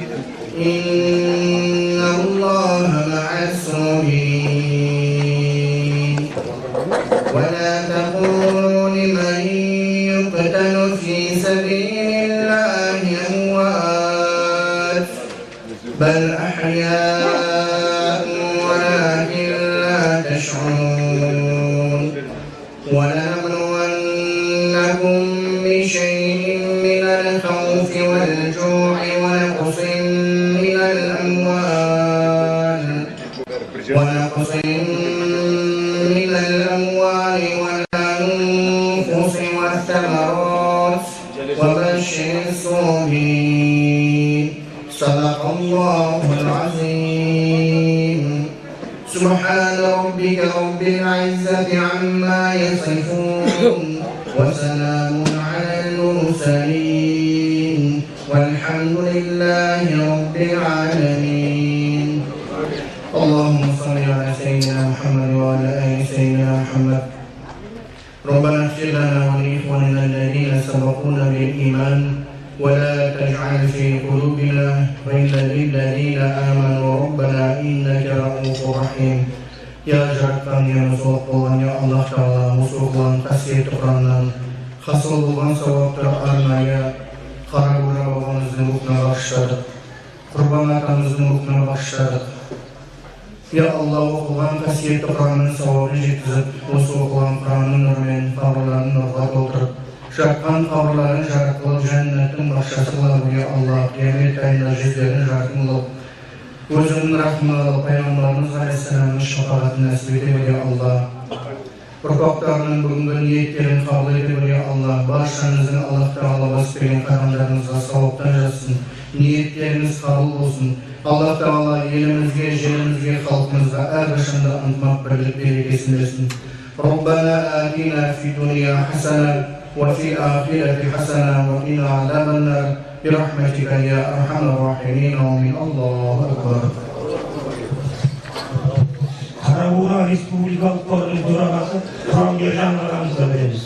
إن الله مع الصابرين. ولا تقولوا لمن يقتل في سبيل الله أموات بل أحياء ولكن لا تشعرون. ولنبلونكم بشيء من الخوف والجوع ونقص من الأموال والأنفس والثمرات وبشر الصابرين. صدق الله العظيم. سبحان ربك رب العزة عما يصفون وسلام على المرسلين والحمد لله رب العالمين. اللهم صل على سيدنا محمد وعلى آل سيدنا محمد. ربنا اغفر لنا ولإخواننا الذين سبقونا بالإيمان ولا تجعل في قلوبنا غلا للذين آمنوا ربنا إنك رؤوف رحيم. Ya Jarkan ya Rasulullah ya Allah Ta'ala musuhlan kasih Tuhan'dan hasıl bulan sevaplar arnaya Qarabura babamızın ruhuna başladık. Kurban atamızın ruhuna başladık. Ya Allah, okulan kasiyetli Kur'an'ın savabını жеткізіп, осы okulan Kur'an'ın nurымен qabırlarını nurға толтырып, жатқан qabırların жарқылы жәннаттың бақшасы қылып, ya Allah, қиямет тайында жүздерін жарқын қылып, өзіңнің рахмын алып, пайғамбарымыз алейхиссаламның шапағатын нәсіп етіп, ya Allah. Ұрпақтарының бүгінгі ниеттерін қабыл етіп, ya Allah, баршаңыздың Аллах Тағала басып берген қадамдарыңызға сауаптан жазсын, ниеттеріңіз қабыл болсын. Allah Teala elimizge, jelimizge, halkımızda әрқашанда ынтымақ бірлік берекесін берсін. Rabbana atina fi dunya hasana wa fi akhirati hasana wa qina azaban nar bi rahmatika ya arhamar rahimin. Amin. Allahu akbar. Қарабура Республикалық қорының төрағасы Құрангер Жаңғағамызға береміз.